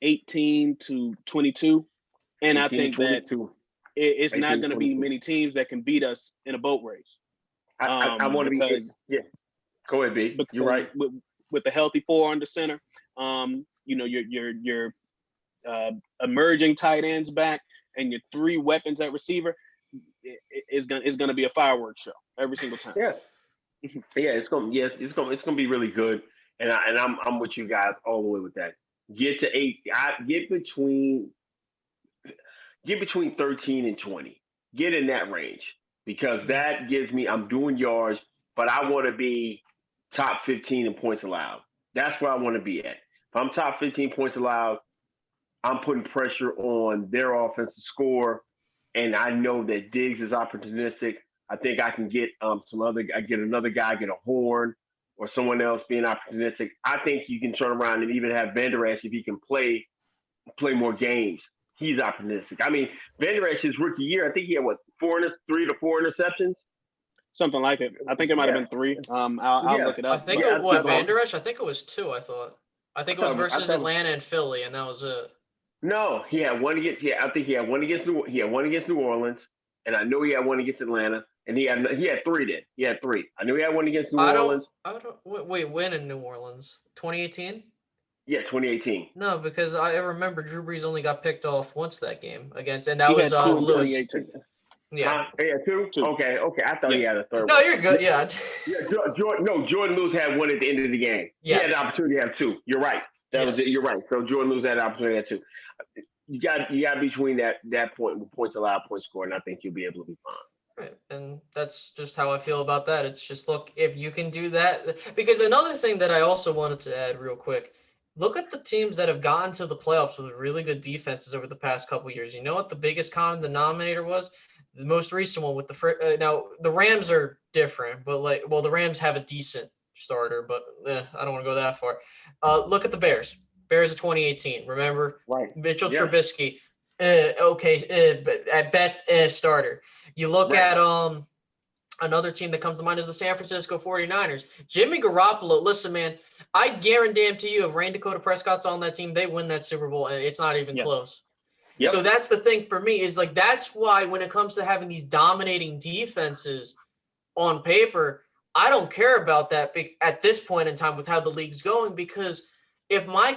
18 to 22, and I think that it's not going to be many teams that can beat us in a boat race. I want to be Go ahead, B. You're right. With the healthy 4 under center, your emerging tight ends back, and your 3 weapons at receiver, it's gonna be a fireworks show every single time. It's gonna be really good, and I'm with you guys all the way with that. Get to 8. Get between 13 and 20. Get in that range, because that gives me, I'm doing yards, but I want to be top 15 in points allowed. That's where I want to be at. If I'm top 15 points allowed, I'm putting pressure on their offense to score, and I know that Diggs is opportunistic. I think I can get another guy, get a horn, or someone else being opportunistic. I think you can turn around and even have Vander Esch, if he can play more games. He's opportunistic. I mean, Vander Esch, his rookie year, I think he had 3 to 4 interceptions. Something like it. I think it might have been 3. I'll look it up. I think Vander Esch? I think it was 2. I think it was versus Atlanta and Philly, and that was it. No, he had one against. I think he had one against New Orleans, and I know he had one against Atlanta, and he had 3. Then he had 3. I knew he had one against New Orleans. When in New Orleans? 2018. Yeah, 2018. No, because I remember Drew Brees only got picked off once that game against, and that was had 2 in Lewis. 2018. Yeah. 2? Okay. I thought he had a 3rd. No, you're good. Yeah. Jordan Lewis had 1 at the end of the game. Yes. He had the opportunity to have 2. You're right. That was it. You're right. So Jordan Lewis had the opportunity to have 2. You got between that point with points allowed, points scored, and I think you'll be able to be fine. Right. And that's just how I feel about that. It's just, look, if you can do that, because another thing that I also wanted to add real quick, look at the teams that have gotten to the playoffs with really good defenses over the past couple of years. You know what the biggest common denominator was? The most recent one with now the Rams are different, but the Rams have a decent starter, but I don't want to go that far. Look at the Bears. Bears of 2018. Remember, Mitchell Trubisky, but at best starter. You look at Another team that comes to mind is the San Francisco 49ers. Jimmy Garoppolo, listen, man, I guarantee you if Rain Dakota Prescott's on that team, they win that Super Bowl, and it's not even close. Yep. So that's the thing for me is like that's why when it comes to having these dominating defenses on paper, I don't care about that at this point in time with how the league's going, because if my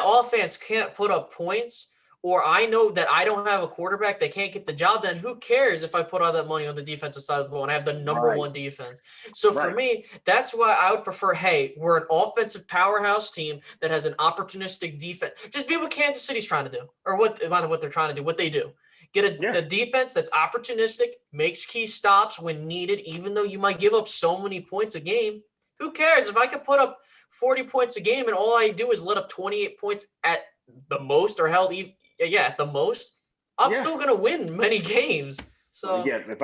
offense can't put up points, or I know that I don't have a quarterback that can't get the job done, who cares if I put all that money on the defensive side of the ball and I have the number one defense? So for me, that's why I would prefer, hey, we're an offensive powerhouse team that has an opportunistic defense. Just be what Kansas City's trying to do, or what they're trying to do, what they do. Get a defense that's opportunistic, makes key stops when needed, even though you might give up so many points a game. Who cares? If I could put up 40 points a game and all I do is let up 28 points at the most, or held at the most, I'm still going to win many games. So and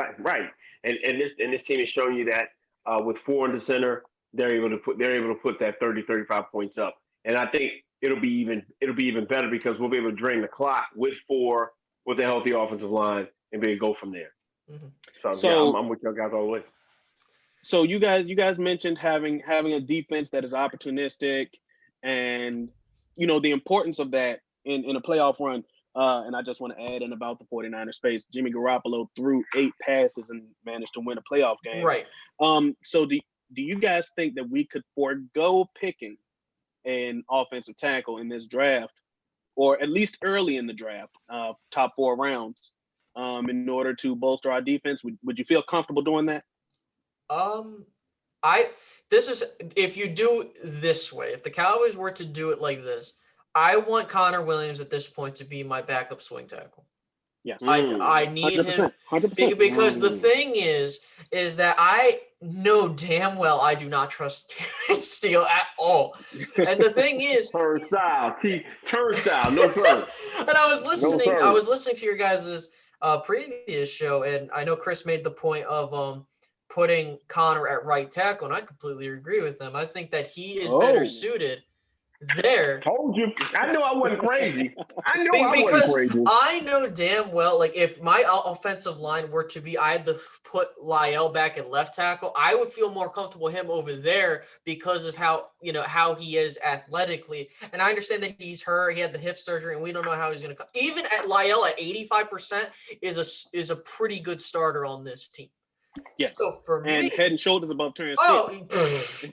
this team is showing you that with 4 in the center, they're able to put that 30-35 points up. And I think it'll be even better because we'll be able to drain the clock with 4 with a healthy offensive line and be able to go from there. Mm-hmm. So I'm with y'all guys all the way. So you guys mentioned having a defense that is opportunistic, and the importance of that in a playoff run. And I just want to add in about the 49ers space. Jimmy Garoppolo threw 8 passes and managed to win a playoff game. Right. So do you guys think that we could forego picking an offensive tackle in this draft, or at least early in the draft, top 4 rounds, in order to bolster our defense? Would you feel comfortable doing that? If you do this way, if the Cowboys were to do it like this, I want Connor Williams at this point to be my backup swing tackle. Yes. I need 100%, him 100%. Because the thing is that I know damn well I do not trust Terrence Steele at all. And the thing is, turnstile, no turn. And I was listening to your guys' previous show, and I know Chris made the point of putting Connor at right tackle, and I completely agree with him. I think that he is better suited there. Told you. I know I wasn't crazy. Because I know damn well, like if my offensive line were to be, I had to put Lyle back at left tackle, I would feel more comfortable him over there because of how he is athletically. And I understand that he's hurt, he had the hip surgery, and we don't know how he's going to come. Even at Lyle at 85% is a pretty good starter on this team. Yes. So for me, head and shoulders above Terrence Steele.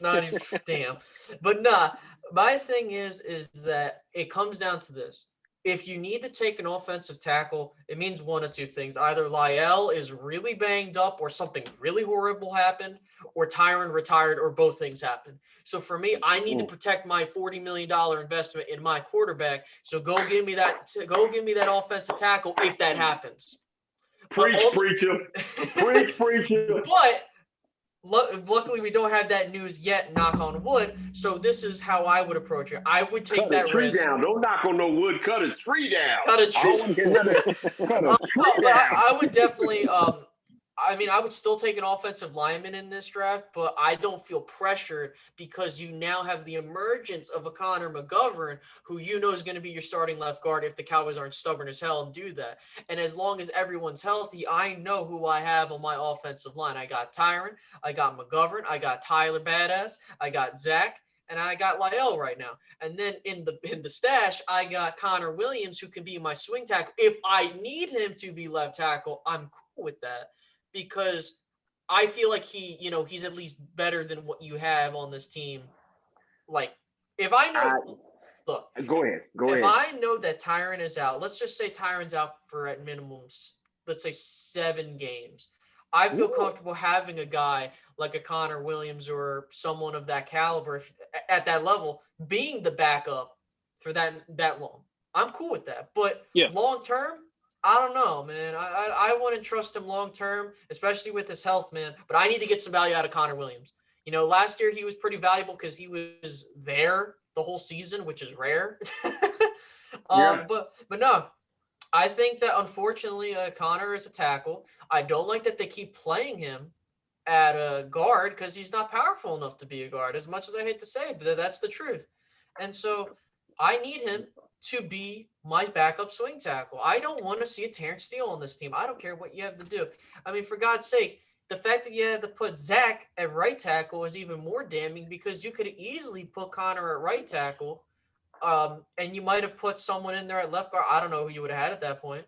Not even damn. But nah. My thing is that it comes down to this. If you need to take an offensive tackle, it means one of two things. Either Lyle is really banged up or something really horrible happened, or Tyron retired, or both things happened. So for me, I need to protect my $40 million investment in my quarterback. So go give me that offensive tackle if that happens. Preacher. But luckily, we don't have that news yet, knock on wood. So this is how I would approach it. I would take that risk. Cut a tree down. Don't knock on no wood. Cut a tree down. Cut a tree down. I would definitely I would still take an offensive lineman in this draft, but I don't feel pressured because you now have the emergence of a Connor McGovern, who is going to be your starting left guard if the Cowboys aren't stubborn as hell and do that. And as long as everyone's healthy, I know who I have on my offensive line. I got Tyron, I got McGovern, I got Tyler Badass, I got Zach, and I got Lyle right now. And then in the stash, I got Connor Williams, who can be my swing tackle. If I need him to be left tackle, I'm cool with that, because I feel like he's at least better than what you have on this team. Like, if I know, go ahead. If I know that Tyron is out, let's just say Tyron's out for at minimum, let's say 7 games. I feel comfortable having a guy like a Connor Williams or someone of that caliber at that level being the backup for that long. I'm cool with that. But long term, I don't know, man. I wouldn't trust him long term, especially with his health, man. But I need to get some value out of Connor Williams. Last year he was pretty valuable because he was there the whole season, which is rare. But no, I think that unfortunately Connor is a tackle. I don't like that they keep playing him at a guard because he's not powerful enough to be a guard, as much as I hate to say it, but that's the truth. And so I need him to be my backup swing tackle. I don't want to see a Terrence Steele on this team. I don't care what you have to do. I mean, for God's sake, the fact that you had to put Zach at right tackle is even more damning because you could easily put Connor at right tackle, and you might have put someone in there at left guard. I don't know who you would have had at that point,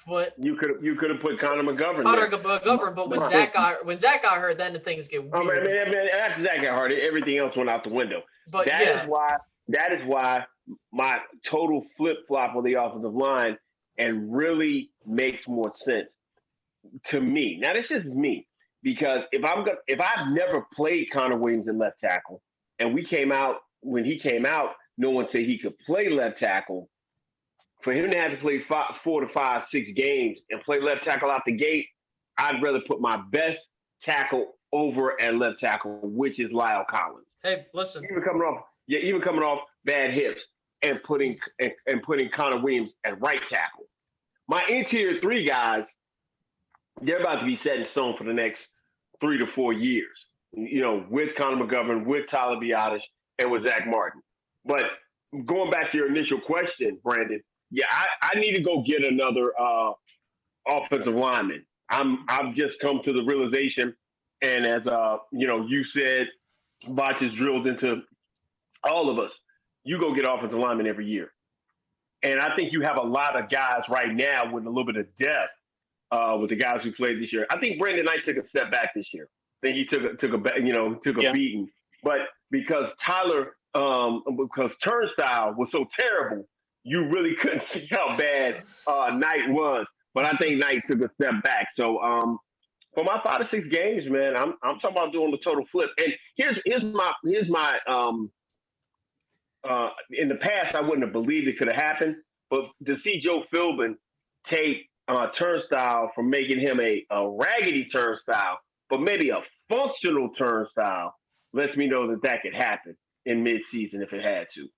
but You could have put Connor McGovern Connor there. McGovern. But when Zach got hurt, then the things get weird. I mean, after Zach got hurt, everything else went out the window. But That is why my total flip flop of the offensive line and really makes more sense to me. Now that's just me because if I've never played Connor Williams in left tackle, and when he came out, no one said he could play left tackle. For him to have to play 4 to 5, 6 games and play left tackle out the gate, I'd rather put my best tackle over at left tackle, which is Lyle Collins. Hey, listen. Even coming off bad hips and putting Connor Williams at right tackle. My interior 3 guys, they're about to be set in stone for the next 3 to 4 years. With Connor McGovern, with Tyler Biotish, and with Zach Martin. But going back to your initial question, Brandon, yeah, I need to go get another offensive lineman. I've just come to the realization, and as you said, Botch has drilled into all of us. You go get offensive linemen every year, and I think you have a lot of guys right now with a little bit of depth with the guys who played this year. I think Brandon Knight took a step back this year. I think he took a beating, but because because Turnstile was so terrible, you really couldn't see how bad Knight was. But I think Knight took a step back. So for my 5 to 6 games, man, I'm talking about doing the total flip. And here's my in the past I wouldn't have believed it could have happened, but to see Joe Philbin take Turnstile from making him a raggedy turnstile, but maybe a functional turnstile, lets me know that could happen in midseason if it had to.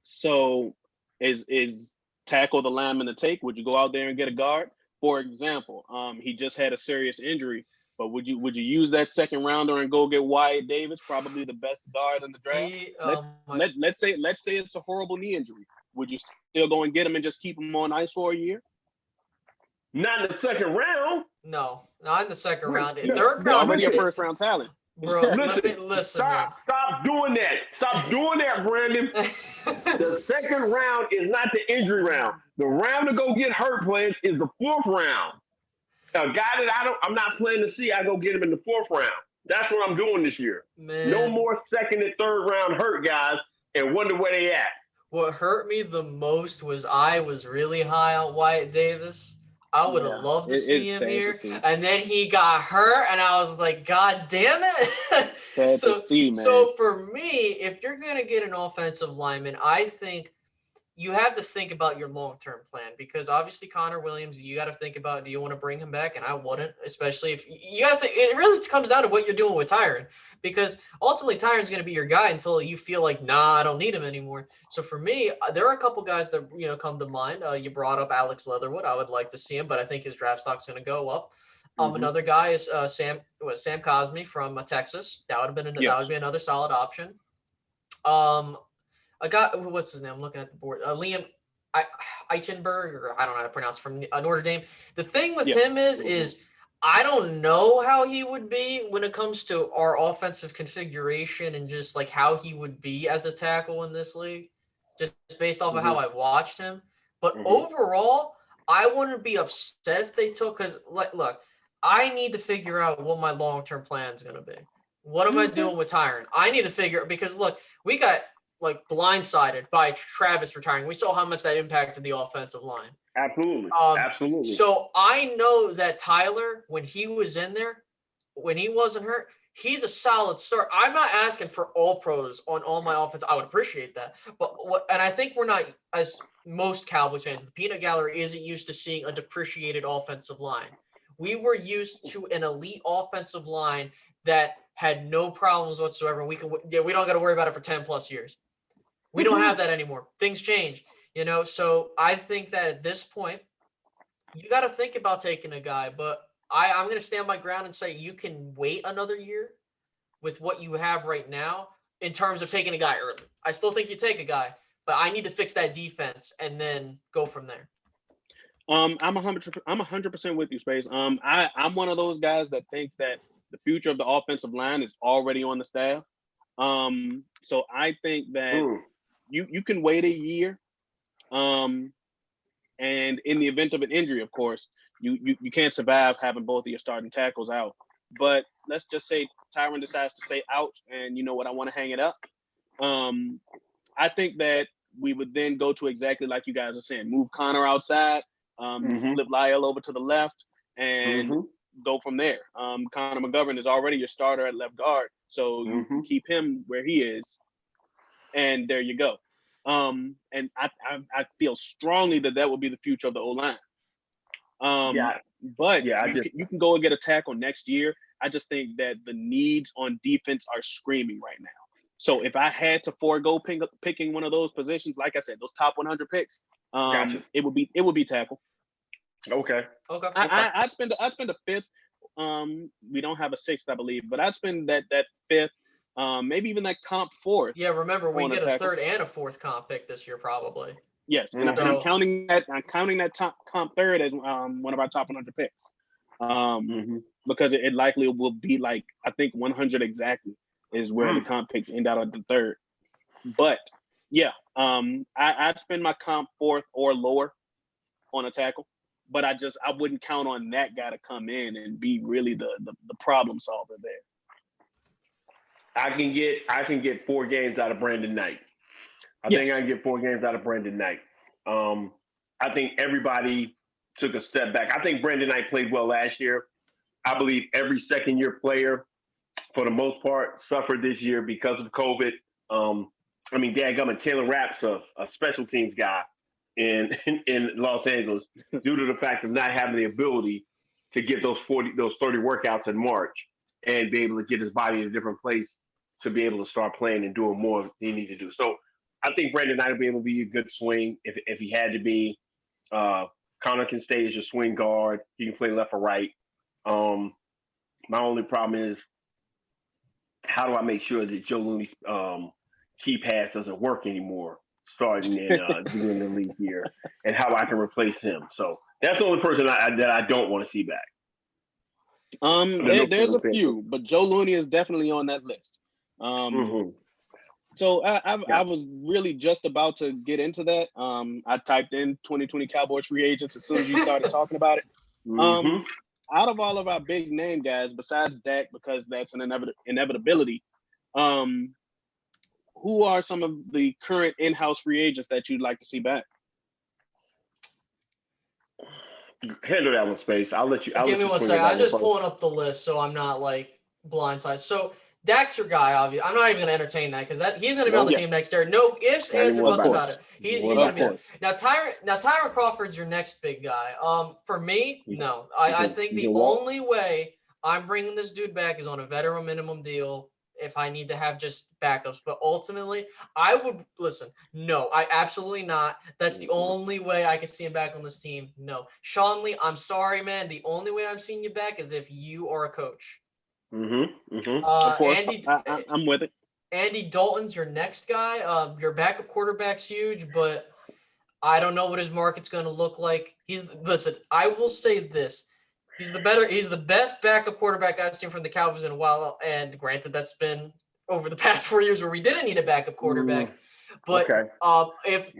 So is tackle the lineman to take? Would you go out there and get a guard? For example, he just had a serious injury, but would you use that second rounder and go get Wyatt Davis, probably the best guard in the draft? Let's say it's a horrible knee injury. Would you still go and get him and just keep him on ice for a year? Not in the second round. No, not in the second round. Third round, already a first round talent. Bro, listen, man. Stop doing that. Stop doing that, Brandon. The second round is not the injury round. The round to go get hurt players is the 4th round. A guy that I'm not planning to see, I go get him in the 4th round. That's what I'm doing this year. Man. No more second and third round hurt guys and wonder where they at. What hurt me the most was I was really high on Wyatt Davis. I would have loved to see him here. And then he got hurt, and I was like, God damn it. Sad to see, man. So for me, if you're going to get an offensive lineman, I think you have to think about your long-term plan, because obviously Connor Williams, you got to think about, do you want to bring him back? And I wouldn't, especially if you got to think, it really comes down to what you're doing with Tyron, because ultimately Tyron's going to be your guy until you feel like, nah, I don't need him anymore. So for me, there are a couple guys that, come to mind. You brought up Alex Leatherwood. I would like to see him, but I think his draft stock's going to go up. Another guy is Sam Cosme from Texas. That would be another solid option. A guy, what's his name? I'm looking at the board. Liam Eichenberg, or I don't know how to pronounce, from Notre Dame. The thing with him is I don't know how he would be when it comes to our offensive configuration and just like how he would be as a tackle in this league, just based off of how I watched him. But overall, I wouldn't be upset if they took, because look, I need to figure out what my long-term plan is going to be. What am I doing with Tyron? I need to figure, because look, we got blindsided by Travis retiring. We saw how much that impacted the offensive line. Absolutely. Absolutely. So I know that Tyler, when he was in there, when he wasn't hurt, he's a solid start. I'm not asking for all pros on all my offense. I would appreciate that. And I think we're not, as most Cowboys fans, the peanut gallery isn't used to seeing a depreciated offensive line. We were used to an elite offensive line that had no problems whatsoever. We don't got to worry about it for 10 plus years. We don't have that anymore. Things change, So I think that at this point, you got to think about taking a guy. But I'm going to stand my ground and say you can wait another year with what you have right now in terms of taking a guy early. I still think you take a guy, but I need to fix that defense and then go from there. I'm 100% with you, Space. I'm one of those guys that thinks that the future of the offensive line is already on the staff. So I think that you can wait a year. And in the event of an injury, of course, you can't survive having both of your starting tackles out. But let's just say Tyron decides to say ouch, and you know what, I want to hang it up. I think that we would then go to exactly like you guys are saying, move Connor outside, flip Lyle over to the left, and go from there. Connor McGovern is already your starter at left guard, so you keep him where he is, and there you go. And I feel strongly that would be the future of the O-line. You can go and get a tackle next year. I just think that the needs on defense are screaming right now. So if I had to forego picking one of those positions, like I said, those top 100 picks, it would be tackle. Okay. I'd spend a fifth. We don't have a sixth, I believe, but I'd spend that fifth, maybe even that comp fourth. Yeah, remember we get a third and a fourth comp pick this year, probably. Yes, and I'm counting that top comp third as one of our top 100 picks, because it likely will be like, I think 100 exactly is where the comp picks end out at the third. But yeah, I'd spend my comp fourth or lower on a tackle, but I wouldn't count on that guy to come in and be really the problem solver there. I can get 4 games out of Brandon Knight. I think I can get 4 games out of Brandon Knight. I think everybody took a step back. I think Brandon Knight played well last year. I believe every second-year player, for the most part, suffered this year because of COVID. Dadgummit, Taylor Rapp's a special teams guy in Los Angeles due to the fact of not having the ability to get those 30 workouts in March and be able to get his body in a different place to be able to start playing and doing more he needs to do. So I think Brandon Knight will be able to be a good swing if he had to be. Connor can stay as your swing guard. He can play left or right. My only problem is, how do I make sure that Joe Looney's key pass doesn't work anymore starting in the league here, and how I can replace him. So that's the only person that I don't want to see back. There's a few, but Joe Looney is definitely on that list. So I was really just about to get into that. I typed in 2020 Cowboys free agents as soon as you started talking about it. Out of all of our big name guys, besides Dak, because that's an inevitability, who are some of the current in-house free agents that you'd like to see back? Handle that one, Space. I'll let you. Give me one second. I'm just pulling up the list so I'm not like blindsided. So Dak's your guy, obviously. I'm not even going to entertain that because he's going to be on the team next year. No ifs, ands, or buts about it. He's going to be there. Now Tyron Crawford's your next big guy. For me, no. I think the only way I'm bringing this dude back is on a veteran minimum deal if I need to have just backups. But ultimately, I would listen. No, I absolutely not. That's the only way I can see him back on this team. No. Sean Lee, I'm sorry, man. The only way I'm seeing you back is if you are a coach. Of course, Andy, I'm with it. Andy Dalton's your next guy. Your backup quarterback's huge, but I don't know what his market's going to look like. I will say this. He's the best backup quarterback I've seen from the Cowboys in a while. And granted, that's been over the past 4 years where we didn't need a backup quarterback. But if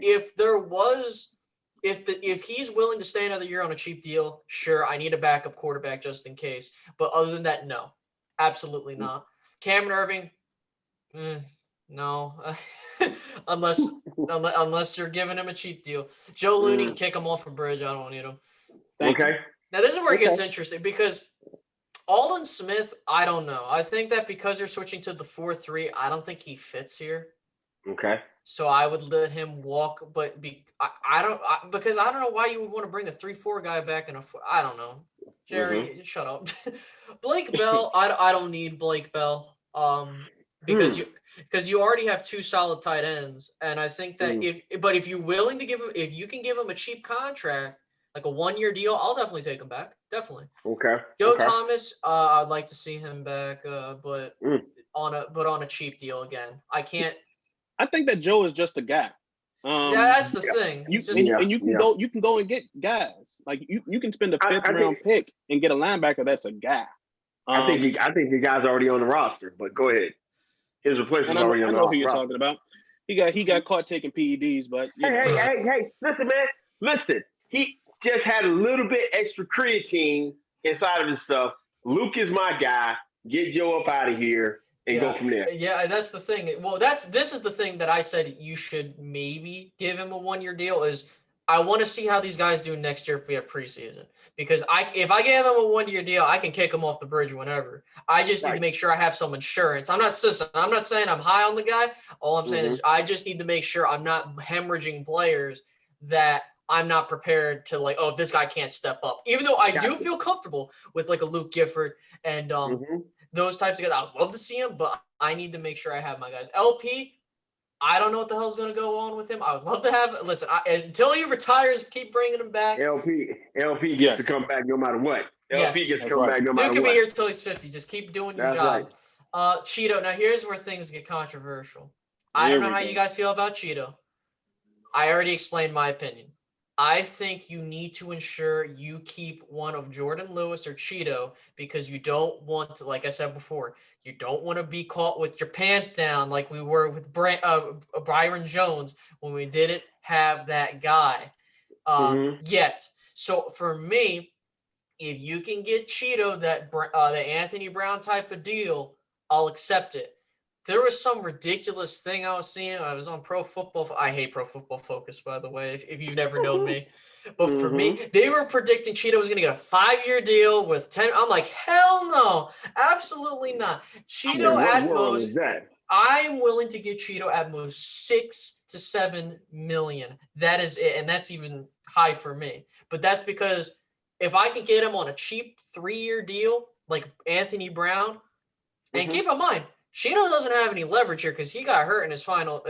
he's willing to stay another year on a cheap deal, sure, I need a backup quarterback just in case. But other than that, no. Absolutely not. Cameron Irving, no, unless you're giving him a cheap deal. Joe Looney, kick him off a bridge. I don't need him. Okay. Now this is where it gets interesting because Aldon Smith, I don't know. I think that because you're switching to the 4-3, I don't think he fits here. Okay. So I would let him walk, but I don't know why you would want to bring a 3-4 guy back in I don't know. Jerry, shut up. Blake Bell, I don't need Blake Bell because you already have 2 solid tight ends, and I think that if you're willing to if you can give him a cheap contract, like a 1-year deal, I'll definitely take him back. Definitely. Okay. Joe Thomas, I'd like to see him back, but on a cheap deal again. I think that Joe is just a guy. That's the thing. And you can go and get guys. Like you can spend a fifth round pick and get a linebacker that's a guy. I think the guy's already on the roster, but go ahead. His replacement's already on the roster. I know who you're talking about. He got caught taking PEDs, but hey, listen, man. Listen. He just had a little bit extra creatine inside of his stuff. Luke is my guy. Get Joe up out of here and go from there. Yeah, that's the thing. Well, this is the thing that I said you should maybe give him a 1-year deal is I want to see how these guys do next year if we have preseason. Because if I give him a 1-year deal, I can kick him off the bridge whenever. I just need to make sure I have some insurance. I'm not saying I'm high on the guy. All I'm saying is I just need to make sure I'm not hemorrhaging players that I'm not prepared to if this guy can't step up. Even though I do feel comfortable with like a Luke Gifford and those types of guys. I'd love to see him, but I need to make sure I have my guys. LP, I don't know what the hell's going to go on with him. I would love to have – listen, until he retires, keep bringing him back. LP gets to come back no matter what. LP gets to come back no matter what. Dude could be here until he's 50. Just keep doing your job. Right. Cheeto, now here's where things get controversial. I don't know how you guys feel about Cheeto. I already explained my opinion. I think you need to ensure you keep one of Jordan Lewis or Cheeto because you don't want to, like I said before, you don't want to be caught with your pants down like we were with Byron Jones when we didn't have that guy yet. So for me, if you can get Cheeto that Anthony Brown type of deal, I'll accept it. There was some ridiculous thing I was seeing. I was on Pro Football. I hate Pro Football Focus, by the way, if you've never known me. But for me, they were predicting Cheeto was going to get a 5-year deal with 10. I'm like, hell no, absolutely not. Cheeto at most, I'm willing to give Cheeto at most 6 to 7 million. That is it, and that's even high for me. But that's because if I can get him on a cheap 3-year deal like Anthony Brown, and keep in mind, Cheeto doesn't have any leverage here because he got hurt in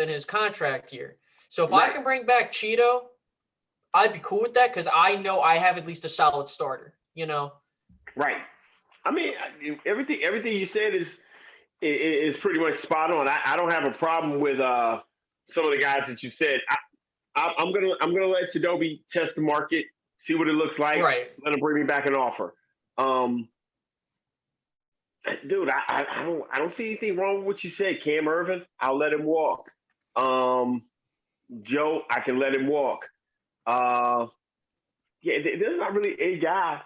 his contract year. So if I can bring back Cheeto, I'd be cool with that because I know I have at least a solid starter, Right. I mean, everything you said is pretty much spot on. I don't have a problem with some of the guys that you said. I'm gonna let Chidobe test the market, see what it looks like. Right. Let him bring me back an offer. Dude, I don't see anything wrong with what you said. Cam Irvin, I'll let him walk. Joe, I can let him walk. There's not really a guy.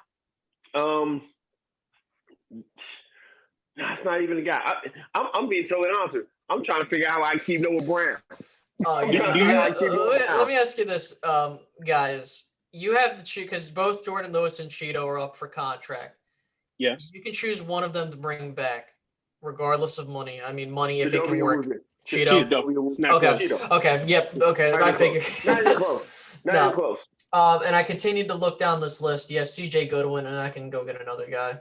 It's not even a guy. I'm being totally honest. I'm trying to figure out how I keep Noah Brown. Let me ask you this, guys. You have to choose because both Jordan Lewis and Cheeto are up for contract. Yes. You can choose one of them to bring back, regardless of money. I mean, money if it can work. Cheeto. Okay. Yep. Okay. I figured. Not even close. Not even close. And I continued to look down this list. You have CJ Goodwin, and I can go get another guy.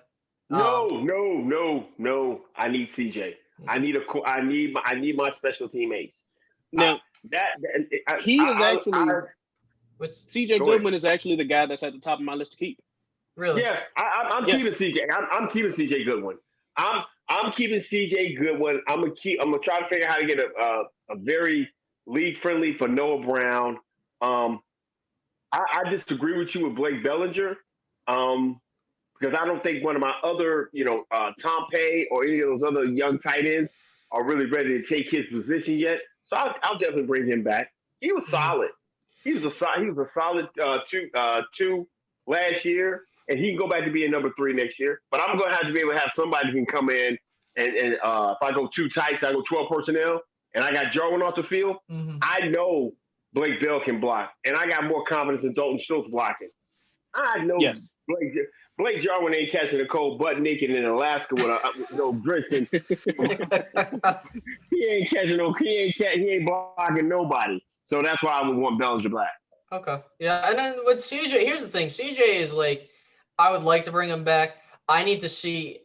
No. I need CJ. I need my special teammates. Now CJ Goodwin is actually the guy that's at the top of my list to keep. Really? Yeah, I'm keeping CJ. I'm keeping CJ Goodwin. I'm keeping CJ Goodwin. I'm gonna try to figure out how to get a very league friendly for Noah Brown. I disagree with you with Blake Bellinger. Because I don't think one of my other, Tom Pay or any of those other young tight ends are really ready to take his position yet. So I'll definitely bring him back. He was solid. He was a solid two last year, and he can go back to being number 3 next year. But I'm going to have to be able to have somebody who can come in and if I go 2 tights, I go 12 personnel, and I got Jarwin off the field. I know Blake Bell can block, and I got more confidence in Dalton Schultz blocking. I know Blake Jarwin ain't catching a cold butt naked in Alaska with no drinking. He ain't blocking nobody. So that's why I would want Bellinger back. Okay. Yeah. And then with CJ, here's the thing. CJ is I would like to bring him back. I need to see,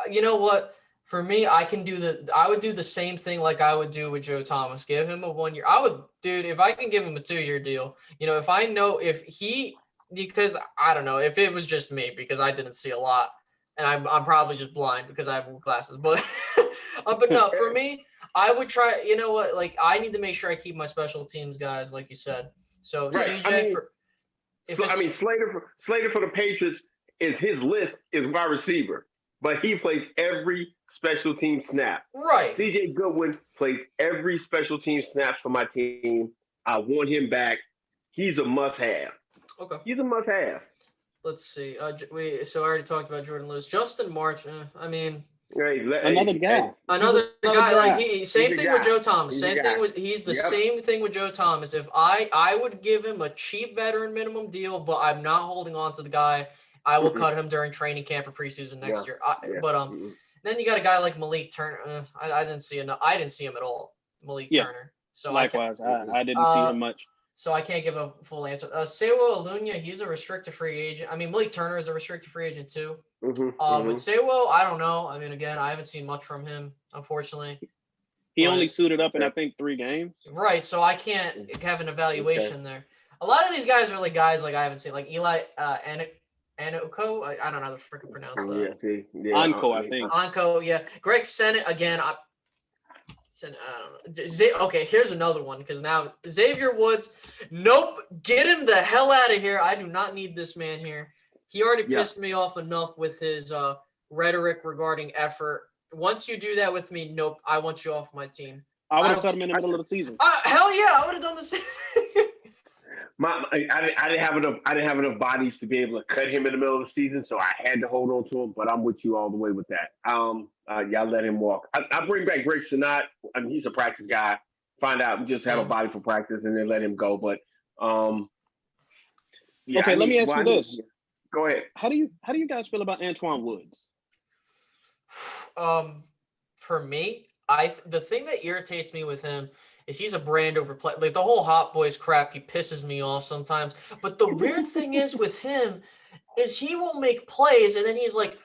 you know what? For me, I would do the same thing like I would do with Joe Thomas. Give him a 1 year. If I can give him a 2-year deal, if I know because I don't know if it was just me because I didn't see a lot and I'm probably just blind because I have glasses, but no, for me, I would try. You know what? Like, I need to make sure I keep my special teams guys, like you said. So Right. CJ Slater for the Patriots his list is wide receiver, but he plays every special team snap. right. CJ Goodwin plays every special team snap for my team. I want him back. He's a must-have. Okay. He's a must-have. Let's see. So I already talked about Jordan Lewis. Justin March. I mean, Another guy. Another guy. Like same thing with Joe Thomas. He's the same thing with Joe Thomas. If I would give him a cheap veteran minimum deal, but I'm not holding on to the guy. I will cut him during training camp or preseason next year. But then you got a guy like Malik Turner. I didn't see enough. I didn't see him at all. Malik Turner. So likewise, I didn't see him much. So I can't give a full answer. Sewell Alunya, he's a restricted free agent. I mean, Malik Turner is a restricted free agent too. With Sewell, I don't know. I mean, again, I haven't seen much from him, unfortunately. He only suited up in, I think, 3 games. Right, so I can't have an evaluation there. A lot of these guys are like guys like I haven't seen, like Eli Anuko. I don't know how to freaking pronounce that. Anko, I think. Anko, yeah. Greg Sennett, again, I don't know. Okay, here's another one because now Xavier Woods. Nope, get him the hell out of here. I do not need this man here. He already pissed me off enough with his rhetoric regarding effort. Once you do that with me, nope, I want you off my team. I would have cut him in the middle of the season. Hell yeah, I would have done the same. I didn't have enough bodies to be able to cut him in the middle of the season, so I had to hold on to him. But I'm with you all the way with that. Y'all let him walk. I bring back Greg Sinat. I mean, he's a practice guy. Find out, just have a body for practice, and then let him go. But okay, let me ask you this. Go ahead. How do you guys feel about Antoine Woods? For me, the thing that irritates me with him is he's a brand over play. Like the whole Hot Boys crap, he pisses me off sometimes. But the weird thing is with him is he will make plays and then he's like,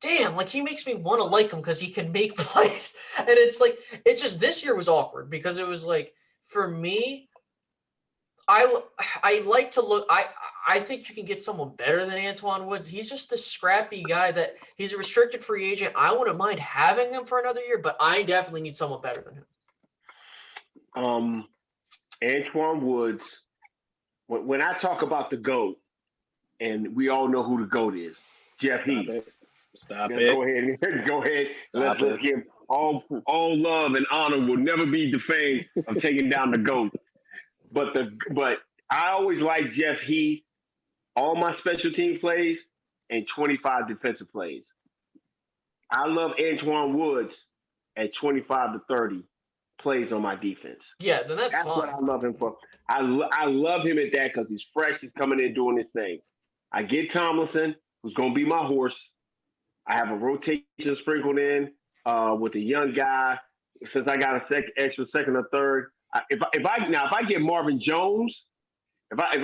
damn, like he makes me want to like him because he can make plays. And it's like, it's just this year was awkward because it was like, for me, I like to look, I think you can get someone better than Antoine Woods. He's just the scrappy guy that he's a restricted free agent. I wouldn't mind having him for another year, but I definitely need someone better than him. Antoine Woods, when I talk about the GOAT, and we all know who the GOAT is, Jeff Heath. Stop it. Go ahead. Let's give him all love and honor will never be defamed of taking down the GOAT. But I always like Jeff Heath, all my special team plays, and 25 defensive plays. I love Antoine Woods at 25 to 30 plays on my defense. Yeah, then that's fine. What I love him for. I love him at that because he's fresh. He's coming in doing his thing. I get Tomlinson, who's going to be my horse. I have a rotation sprinkled in with a young guy. Since I got extra second or third, if I get Marvin Jones, if I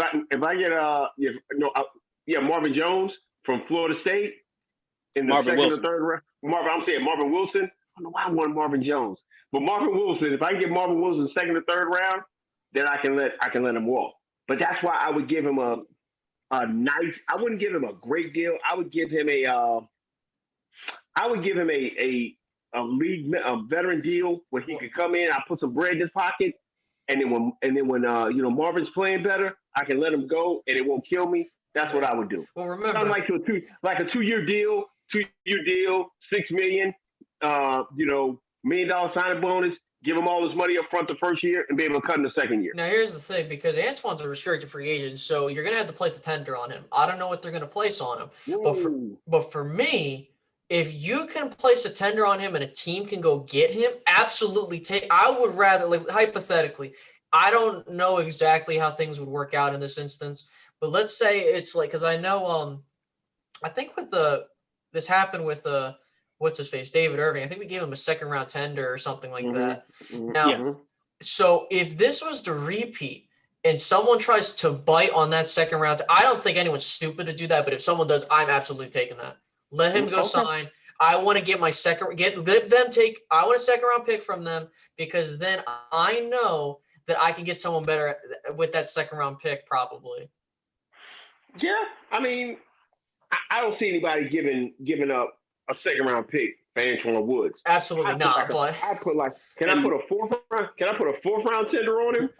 get Marvin Jones from Florida State in the second or third round. Marvin Wilson. I don't know why I want Marvin Jones. But Marvin Wilson, if I get Marvin Wilson second or third round, then I can let him walk. But that's why I would give him a nice. I wouldn't give him a great deal. I would give him a veteran deal where he could come in. I put some bread in his pocket, and then when Marvin's playing better, I can let him go, and it won't kill me. That's what I would do. Well, remember, I'm like a 2-year deal, $6 million. $1 million signing bonus, give him all his money up front the first year and be able to cut in the second year. Now, here's the thing, because Antoine's a restricted free agent, so you're going to have to place a tender on him. I don't know what they're going to place on him. But for me, if you can place a tender on him and a team can go get him, absolutely I would rather, like, hypothetically, I don't know exactly how things would work out in this instance, but let's say it's like, because I know, I think this happened with what's his face, David Irving. I think we gave him a second round tender or something like that. Now, so if this was to repeat and someone tries to bite on that second round, I don't think anyone's stupid to do that. But if someone does, I'm absolutely taking that. Let him go sign. I want to get my I want a second round pick from them because then I know that I can get someone better with that second round pick probably. Yeah. I mean, I don't see anybody giving up a second round pick for Antoine Woods. Absolutely not. But I put like, can I put a fourth round tender on him?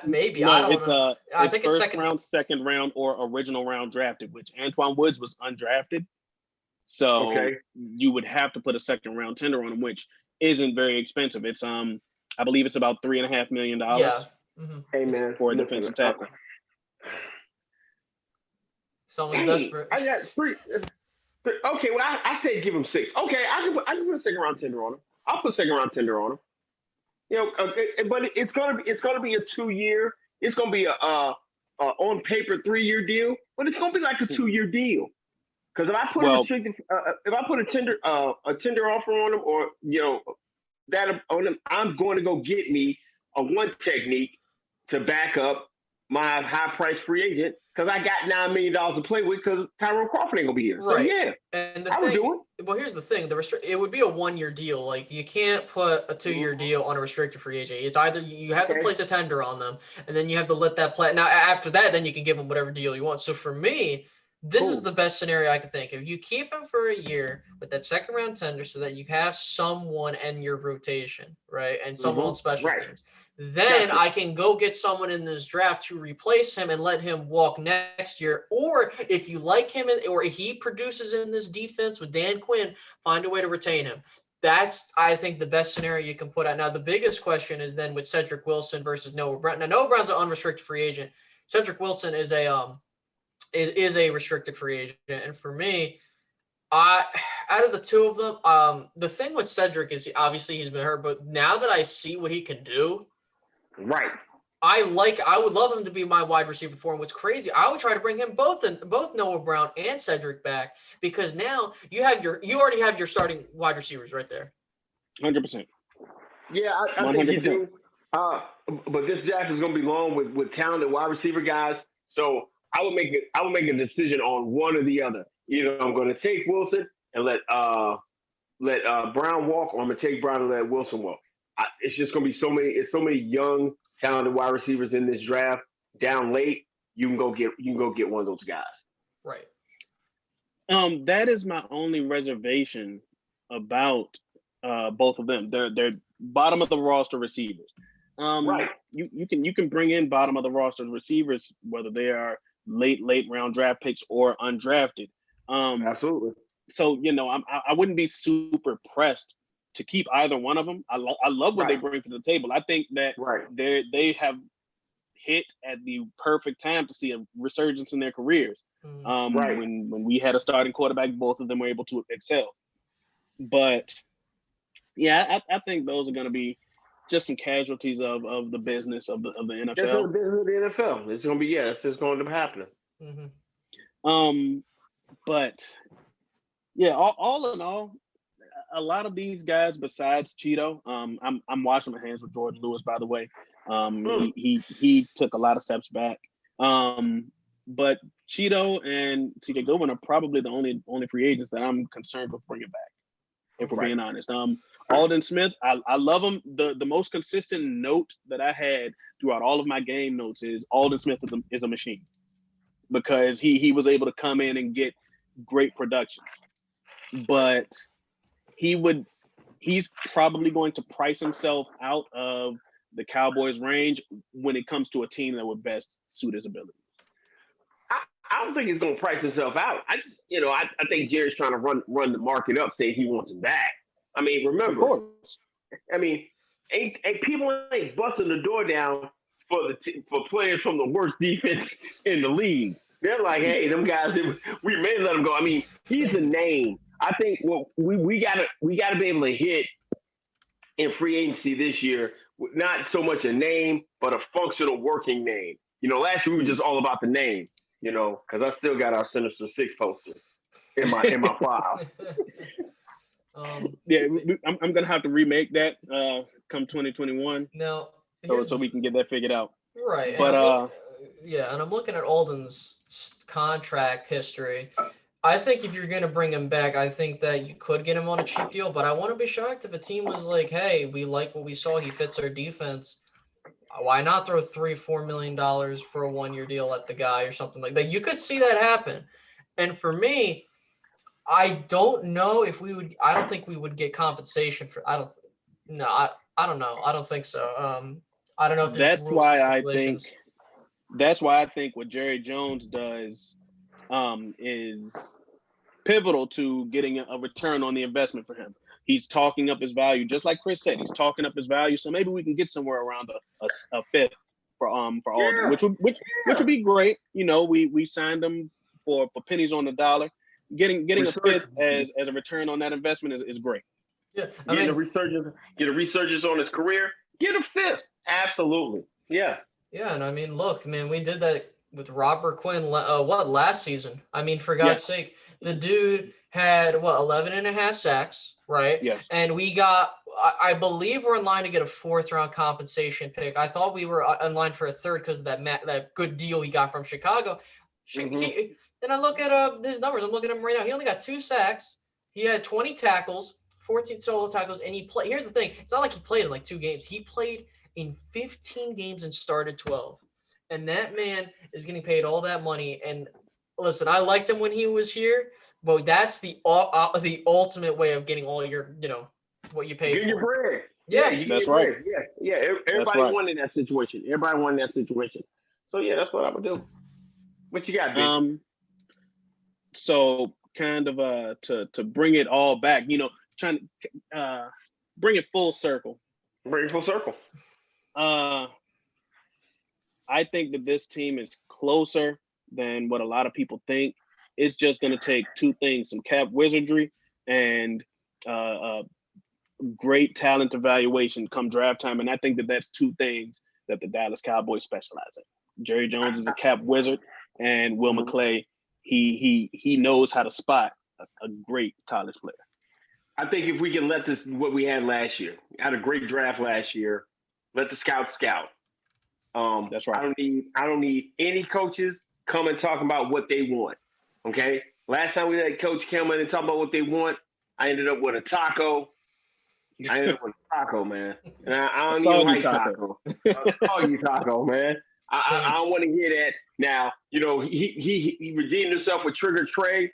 Maybe. No, I don't it's know. I think it's first round, second round, or original round drafted, which Antoine Woods was undrafted. So you would have to put a second round tender on him, which isn't very expensive. It's I believe it's about $3.5 million. Yeah. Hey man, for a defensive tackle. Someone's desperate. I got three. Okay, well, I said give him 6. Okay, I can put a second round tender on him. I'll put a second round tender on him. You know, but it's gonna be a 2-year. It's gonna be a on paper 3-year deal, but it's gonna be like a 2-year deal. Because if I put a tender offer on him, or that on him, I'm going to go get me a one technique to back up my high price free agent, because I got $9 million to play with, because Tyrone Crawford ain't gonna be here. Right. So yeah, and I would do it. Well, here's the thing: it would be a 1-year deal. Like, you can't put a 2-year deal on a restricted free agent. It's either you have to place a tender on them, and then you have to let that play. Now, after that, then you can give them whatever deal you want. So for me, this is the best scenario I could think of. You keep him for a year with that second round tender, so that you have someone in your rotation, right, and someone on special teams. Then I can go get someone in this draft to replace him and let him walk next year. Or if you like him, or he produces in this defense with Dan Quinn, find a way to retain him. That's, I think, the best scenario you can put out. Now, the biggest question is then with Cedric Wilson versus Noah Brown. Now, Noah Brown's an unrestricted free agent. Cedric Wilson is a restricted free agent. And for me, out of the two of them, the thing with Cedric is obviously he's been hurt, but now that I see what he can do, right, I would love him to be my wide receiver for him. What's crazy, I would try to bring him both Noah Brown and Cedric back, because now you already have your starting wide receivers right there. 100%. Yeah, I think you do. But this draft is going to be long with talented wide receiver guys. So I would make a decision on one or the other. Either I'm going to take Wilson and let Brown walk, or I'm going to take Brown and let Wilson walk. It's just going to be so many young, talented wide receivers in this draft. Down late, you can go get one of those guys. Right. That is my only reservation about both of them. They're bottom of the roster receivers. Right. You can bring in bottom of the roster receivers, whether they are late round draft picks or undrafted. Absolutely. So I wouldn't be super pressed to keep either one of them. I love what they bring to the table. I think that they have hit at the perfect time to see a resurgence in their careers. When we had a starting quarterback, both of them were able to excel. But yeah, I think those are going to be just some casualties of the business of the NFL. That's the business of the NFL. It's going to be it's just going to be happening. But yeah, all in all, a lot of these guys besides Cheeto, I'm washing my hands with George Lewis, by the way. He took a lot of steps back. But Cheeto and TJ Goodwin are probably the only free agents that I'm concerned with bringing back, if we're being honest. Aldon Smith, I love him. The most consistent note that I had throughout all of my game notes is Aldon Smith is a machine, because he was able to come in and get great production. But he's probably going to price himself out of the Cowboys range when it comes to a team that would best suit his abilities. I don't think he's going to price himself out. I just, I think Jerry's trying to run the market up, saying he wants him back. I mean, remember, people ain't busting the door down for players from the worst defense in the league. They're like, hey, them guys, we may let him go. I mean, he's a name. I think we gotta be able to hit in free agency this year, not so much a name, but a functional working name. Last year we were just all about the name, because I still got our Sinister Six poster in my file. I'm gonna have to remake that come 2021. No, so we can get that figured out. Right. But and I'm looking at Aldon's contract history. I think if you're going to bring him back, I think that you could get him on a cheap deal, but I want to be shocked if a team was like, hey, we like what we saw. He fits our defense. Why not throw $3-4 million for a 1-year deal at the guy or something like that? You could see that happen. And for me, I don't know if we would. I don't think we would get compensation for. I don't. No, I don't know. I don't think so. I don't know if there's rules and stipulations. That's why I think what Jerry Jones does is pivotal to getting a return on the investment for him. He's talking up his value, just like Chris said. He's talking up his value, so maybe we can get somewhere around a fifth for Aldon, which would be great. You know, we signed him for pennies on the dollar. Getting a fifth as a return on that investment is great. Yeah, get a resurgence on his career. Get a fifth, absolutely. Yeah. Yeah, and I mean, look, man, we did that with Robert Quinn. Last season? I mean, for God's sake, the dude had 11 and a half sacks, right? Yes. And we got, I believe, we're in line to get a 4th round compensation pick. I thought we were in line for a 3rd because of that good deal he got from Chicago. Mm-hmm. Then I look at his numbers. I'm looking at him right now. He only got 2 sacks. He had 20 tackles, 14 solo tackles, and he played. Here's the thing: it's not like he played in like 2 games. He played in 15 games and started 12. And that man is getting paid all that money. And listen, I liked him when he was here, but that's the ultimate way of getting all your, what you pay for. Get your bread. Yeah, that's right. Yeah. Everybody won in that situation. So yeah, that's what I would do. What you got, Big? So kind of to bring it all back, trying to bring it full circle. I think that this team is closer than what a lot of people think. It's just going to take 2 things: some cap wizardry and great talent evaluation come draft time. And I think that that's 2 things that the Dallas Cowboys specialize in. Jerry Jones is a cap wizard, and Will McClay, he knows how to spot a great college player. I think if we can let this, what we had last year, had a great draft last year, let the scouts scout. That's right. I don't need any coaches come and talk about what they want. Okay. Last time we had a coach come in and talk about what they want, I ended up with a taco. Man. And I don't even like taco. Soggy taco, man. I don't want to hear that. Now, he redeemed himself with Trigger Trey,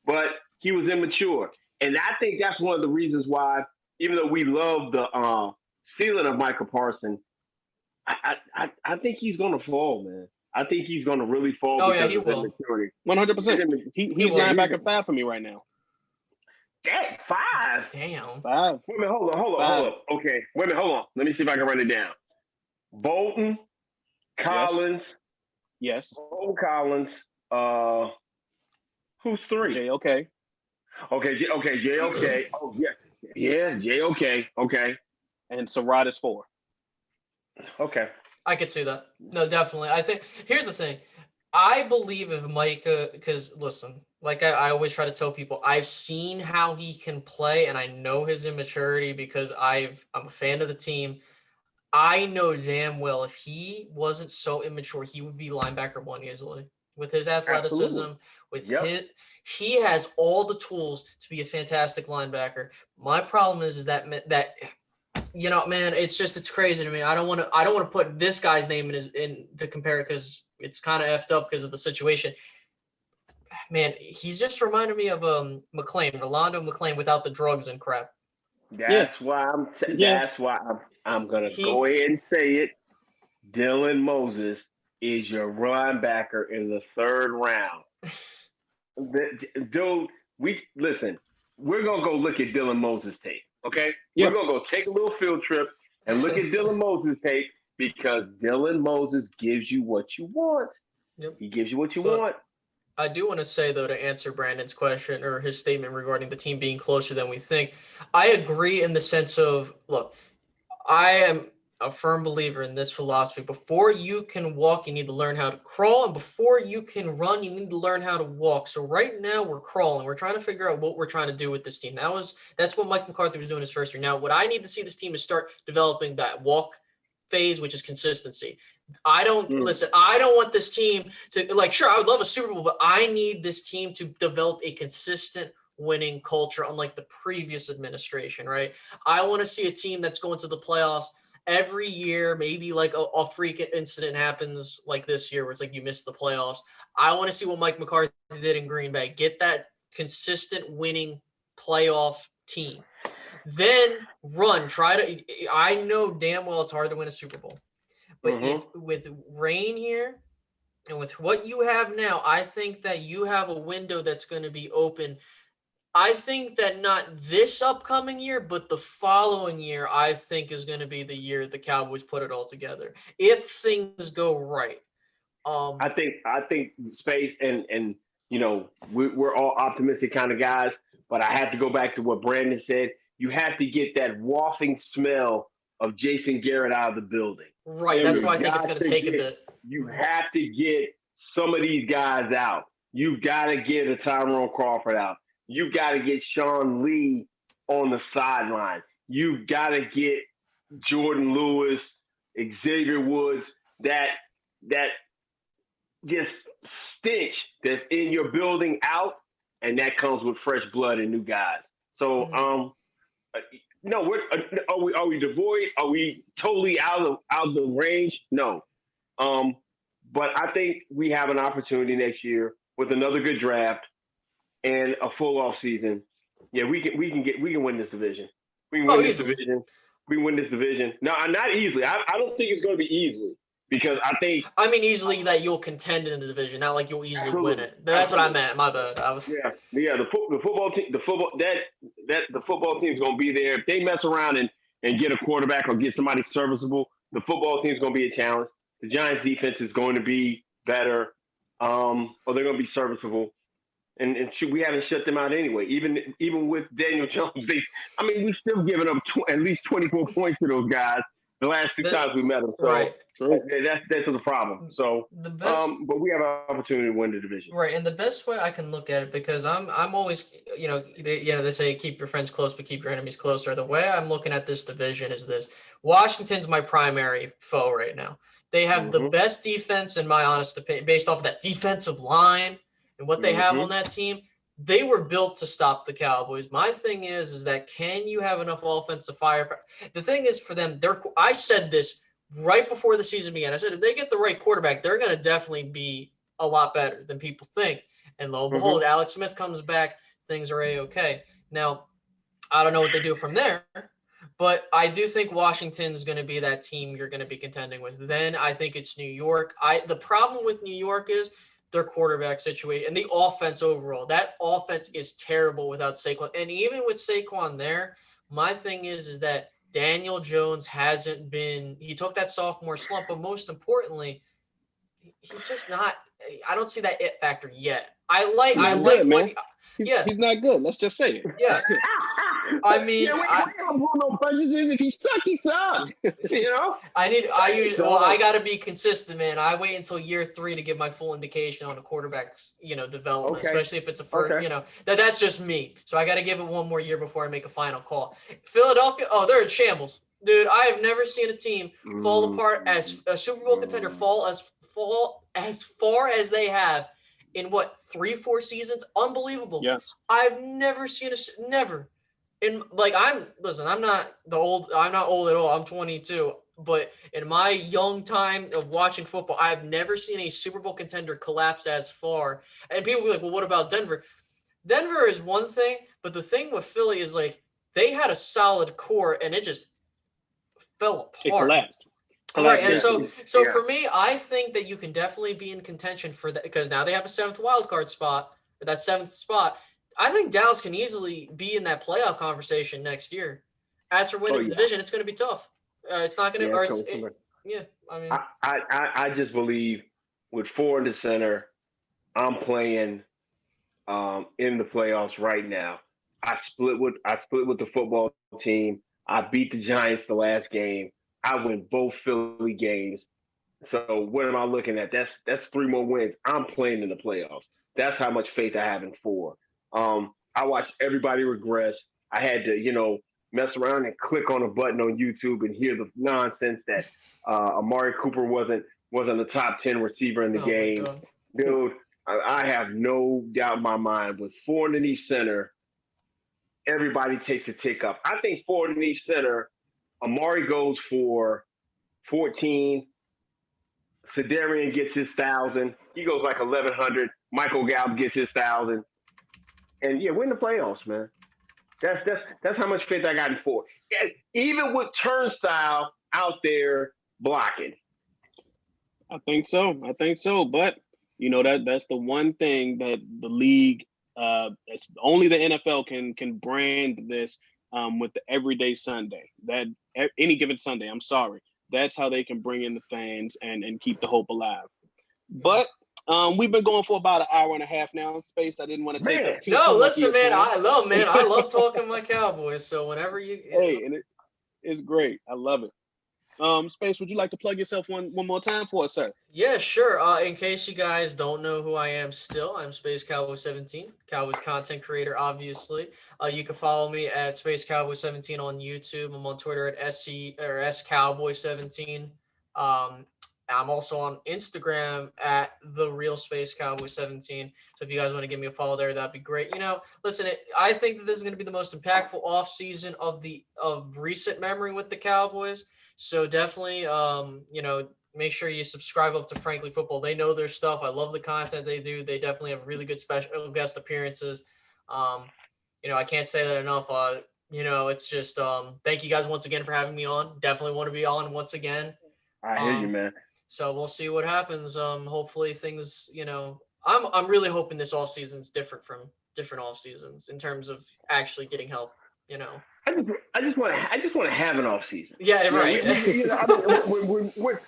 but he was immature. And I think that's one of the reasons why, even though we love the ceiling of Michael Parsons, I think he's going to fall, man. I think he's going to really fall. Oh, yeah, he will. 100%. He's linebacker 5 for me right now. That 5? Damn. 5. Wait a minute, hold on. Okay, wait a minute, hold on. Let me see if I can write it down. Bolton, Collins. Yes. Bolton, Collins. Who's 3? JOK. Okay, JOK. Oh, yeah. Yeah, JOK. Okay. And Surratt is 4. Okay. I could see that. No, definitely. I think here's the thing. I believe if Micah, because listen, like I always try to tell people, I've seen how he can play, and I know his immaturity because I'm a fan of the team. I know damn well if he wasn't so immature, he would be linebacker 1 easily. With his athleticism, he has all the tools to be a fantastic linebacker. My problem is that man, it's crazy to me. I don't want to put this guy's name in to compare it because it's kind of effed up because of the situation. Man, he's just reminded me of Rolando McClain without the drugs and crap. That's why I'm gonna go ahead and say it. Dylan Moses is your linebacker in the 3rd round. Dude, we're gonna go look at Dylan Moses tape. Okay? We're going to go take a little field trip and look at Dylan Moses' tape because Dylan Moses gives you what you want. Yep. He gives you what you want. I do want to say, though, to answer Brandon's question or his statement regarding the team being closer than we think, I agree in the sense of, look, I am a firm believer in this philosophy. Before you can walk, you need to learn how to crawl. And before you can run, you need to learn how to walk. So right now we're crawling. We're trying to figure out what we're trying to do with this team. That's what Mike McCarthy was doing his first year. Now, what I need to see this team is start developing that walk phase, which is consistency. I don't want this team to sure, I would love a Super Bowl, but I need this team to develop a consistent winning culture, unlike the previous administration, right? I want to see a team that's going to the playoffs every year. Maybe like a freak incident happens like this year where it's like you missed the playoffs. I want to see what Mike McCarthy did in Green Bay. Get that consistent winning playoff team. Then I know damn well it's hard to win a Super Bowl. But if with Rain here and with what you have now, I think that you have a window that's going to be open. I think that not this upcoming year, but the following year, I think is going to be the year the Cowboys put it all together. If things go right. I think Space and we're all optimistic kind of guys, but I have to go back to what Brandon said. You have to get that wafting smell of Jason Garrett out of the building. Right. That's why I think it's going to take a bit. You have to get some of these guys out. You've got to get a Tyrone Crawford out. You've got to get Sean Lee on the sideline. You've got to get Jordan Lewis, Xavier Woods, that just stench that's in your building out, and that comes with fresh blood and new guys. So, no, are we devoid? Are we totally out of the range? No. But I think we have an opportunity next year with another good draft and a full off season. Yeah, we can win this division. We can win this division. We can win this division. No, not easily. I don't think it's going to be easily because I mean easily that you'll contend in the division, not like you'll easily win it. That's what I meant. My bad. The football team. The football team's going to be there. If they mess around and get a quarterback or get somebody serviceable, the football team's going to be a challenge. The Giants' defense is going to be better, or they're going to be serviceable. And we haven't shut them out anyway. Even with Daniel Jones, we've still given up at least 24 points to those guys the last two times we met them. So, right. That's the problem. So, but we have an opportunity to win the division. Right, and the best way I can look at it, because I'm always, they say keep your friends close, but keep your enemies closer. The way I'm looking at this division is this: Washington's my primary foe right now. They have the best defense, in my honest opinion, based off of that defensive line and what they have on that team. They were built to stop the Cowboys. My thing is that can you have enough offensive firepower? The thing is for them, I said this right before the season began. I said if they get the right quarterback, they're going to definitely be a lot better than people think. And lo and behold, Alex Smith comes back, things are A-okay. Now, I don't know what they do from there, but I do think Washington's going to be that team you're going to be contending with. Then I think it's New York. The problem with New York is their quarterback situation and the offense overall. That offense is terrible without Saquon. And even with Saquon there, my thing is that Daniel Jones hasn't been – he took that sophomore slump, but most importantly, he's just not – I don't see that it factor yet. He's not good. Let's just say it. Yeah. I mean, I don't want no prejudice. If he sucks. I got to be consistent, man. I wait until year 3 to give my full indication on a quarterback's, development, especially if it's a first, that's just me. So I got to give it one more year before I make a final call. Philadelphia, they're in shambles. Dude, I have never seen a team fall apart as a Super Bowl contender fall as far as they have in 3-4 seasons. Unbelievable. Yes. I've never seen never. I'm not old at all. I'm 22. But in my young time of watching football, I've never seen a Super Bowl contender collapse as far. And people will be like, well, what about Denver? Denver is one thing, but the thing with Philly is they had a solid core and it just fell apart. It collapsed. Right, and so for me, I think that you can definitely be in contention for that because now they have a 7th wild card spot, that 7th spot. I think Dallas can easily be in that playoff conversation next year. As for winning the division, it's going to be tough. It's not going to. I just believe with 4 in the center, I'm playing in the playoffs right now. I split with the football team. I beat the Giants the last game. I win both Philly games. So what am I looking at? That's 3 more wins. I'm playing in the playoffs. That's how much faith I have in 4. I watched everybody regress. I had to, mess around and click on a button on YouTube and hear the nonsense that Amari Cooper wasn't a top 10 receiver in the game. Dude, I have no doubt in my mind with 4 underneath center, everybody takes a tick up. I think 4 underneath center, Amari goes for 14. Sedarian gets his 1,000. He goes like 1,100. Michael Gallup gets his 1,000. and win the playoffs, man. That's how much faith I got in Ford. Even with Turnstile out there blocking. I think so. But that's the one thing that the league, it's only the NFL can brand this with the everyday Sunday. That any given Sunday. I'm sorry. That's how they can bring in the fans and keep the hope alive. But we've been going for about an hour and a half now in space. I didn't want to take up too much listen, of your man. time. I love talking my Cowboys. So whenever you, and it's great. I love it. Space, would you like to plug yourself one more time for us, sir? Yeah, sure. In case you guys don't know who I am still, I'm SpaceCowboy17, Cowboys content creator, obviously. You can follow me at SpaceCowboy17 on YouTube. I'm on Twitter at SCowboy17. I'm also on Instagram at The Real Space Cowboy 17. So if you guys want to give me a follow there, that'd be great. Listen, I think that this is going to be the most impactful offseason of recent memory with the Cowboys. So definitely, make sure you subscribe up to Frankly Football. They know their stuff. I love the content they do. They definitely have really good special guest appearances. I can't say that enough. It's just thank you guys once again for having me on. Definitely want to be on once again. I hear you, man. So we'll see what happens. Hopefully things, I'm really hoping this off season's different from different off seasons in terms of actually getting help. I just want to have an off season. Yeah, right.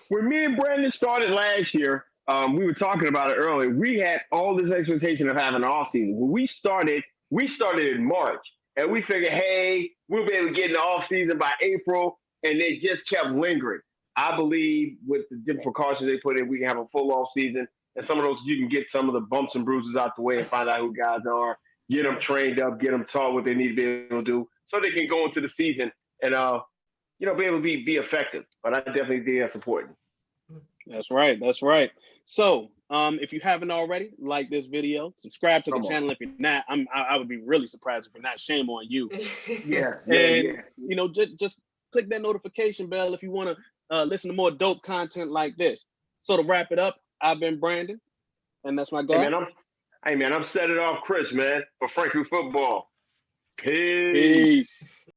When me and Brandon started last year, we were talking about it earlier. We had all this expectation of having an off season. When we started in March, and we figured, hey, we'll be able to get an off season by April, and they just kept lingering. I believe with the different precautions they put in, we can have a full off season, and some of those you can get some of the bumps and bruises out the way and find out who guys are, get them trained up, get them taught what they need to be able to do, so they can go into the season and be able to be effective. But I definitely think that's important. That's right. So if you haven't already, like this video, subscribe to the channel. If you're not, I would be really surprised if you're not. Shame on you. Just click that notification bell if you want to listen to more dope content like this. So to wrap it up, I've been Brandon, and that's my guy. I'm setting off Chris, man, for Frankly Football. Peace.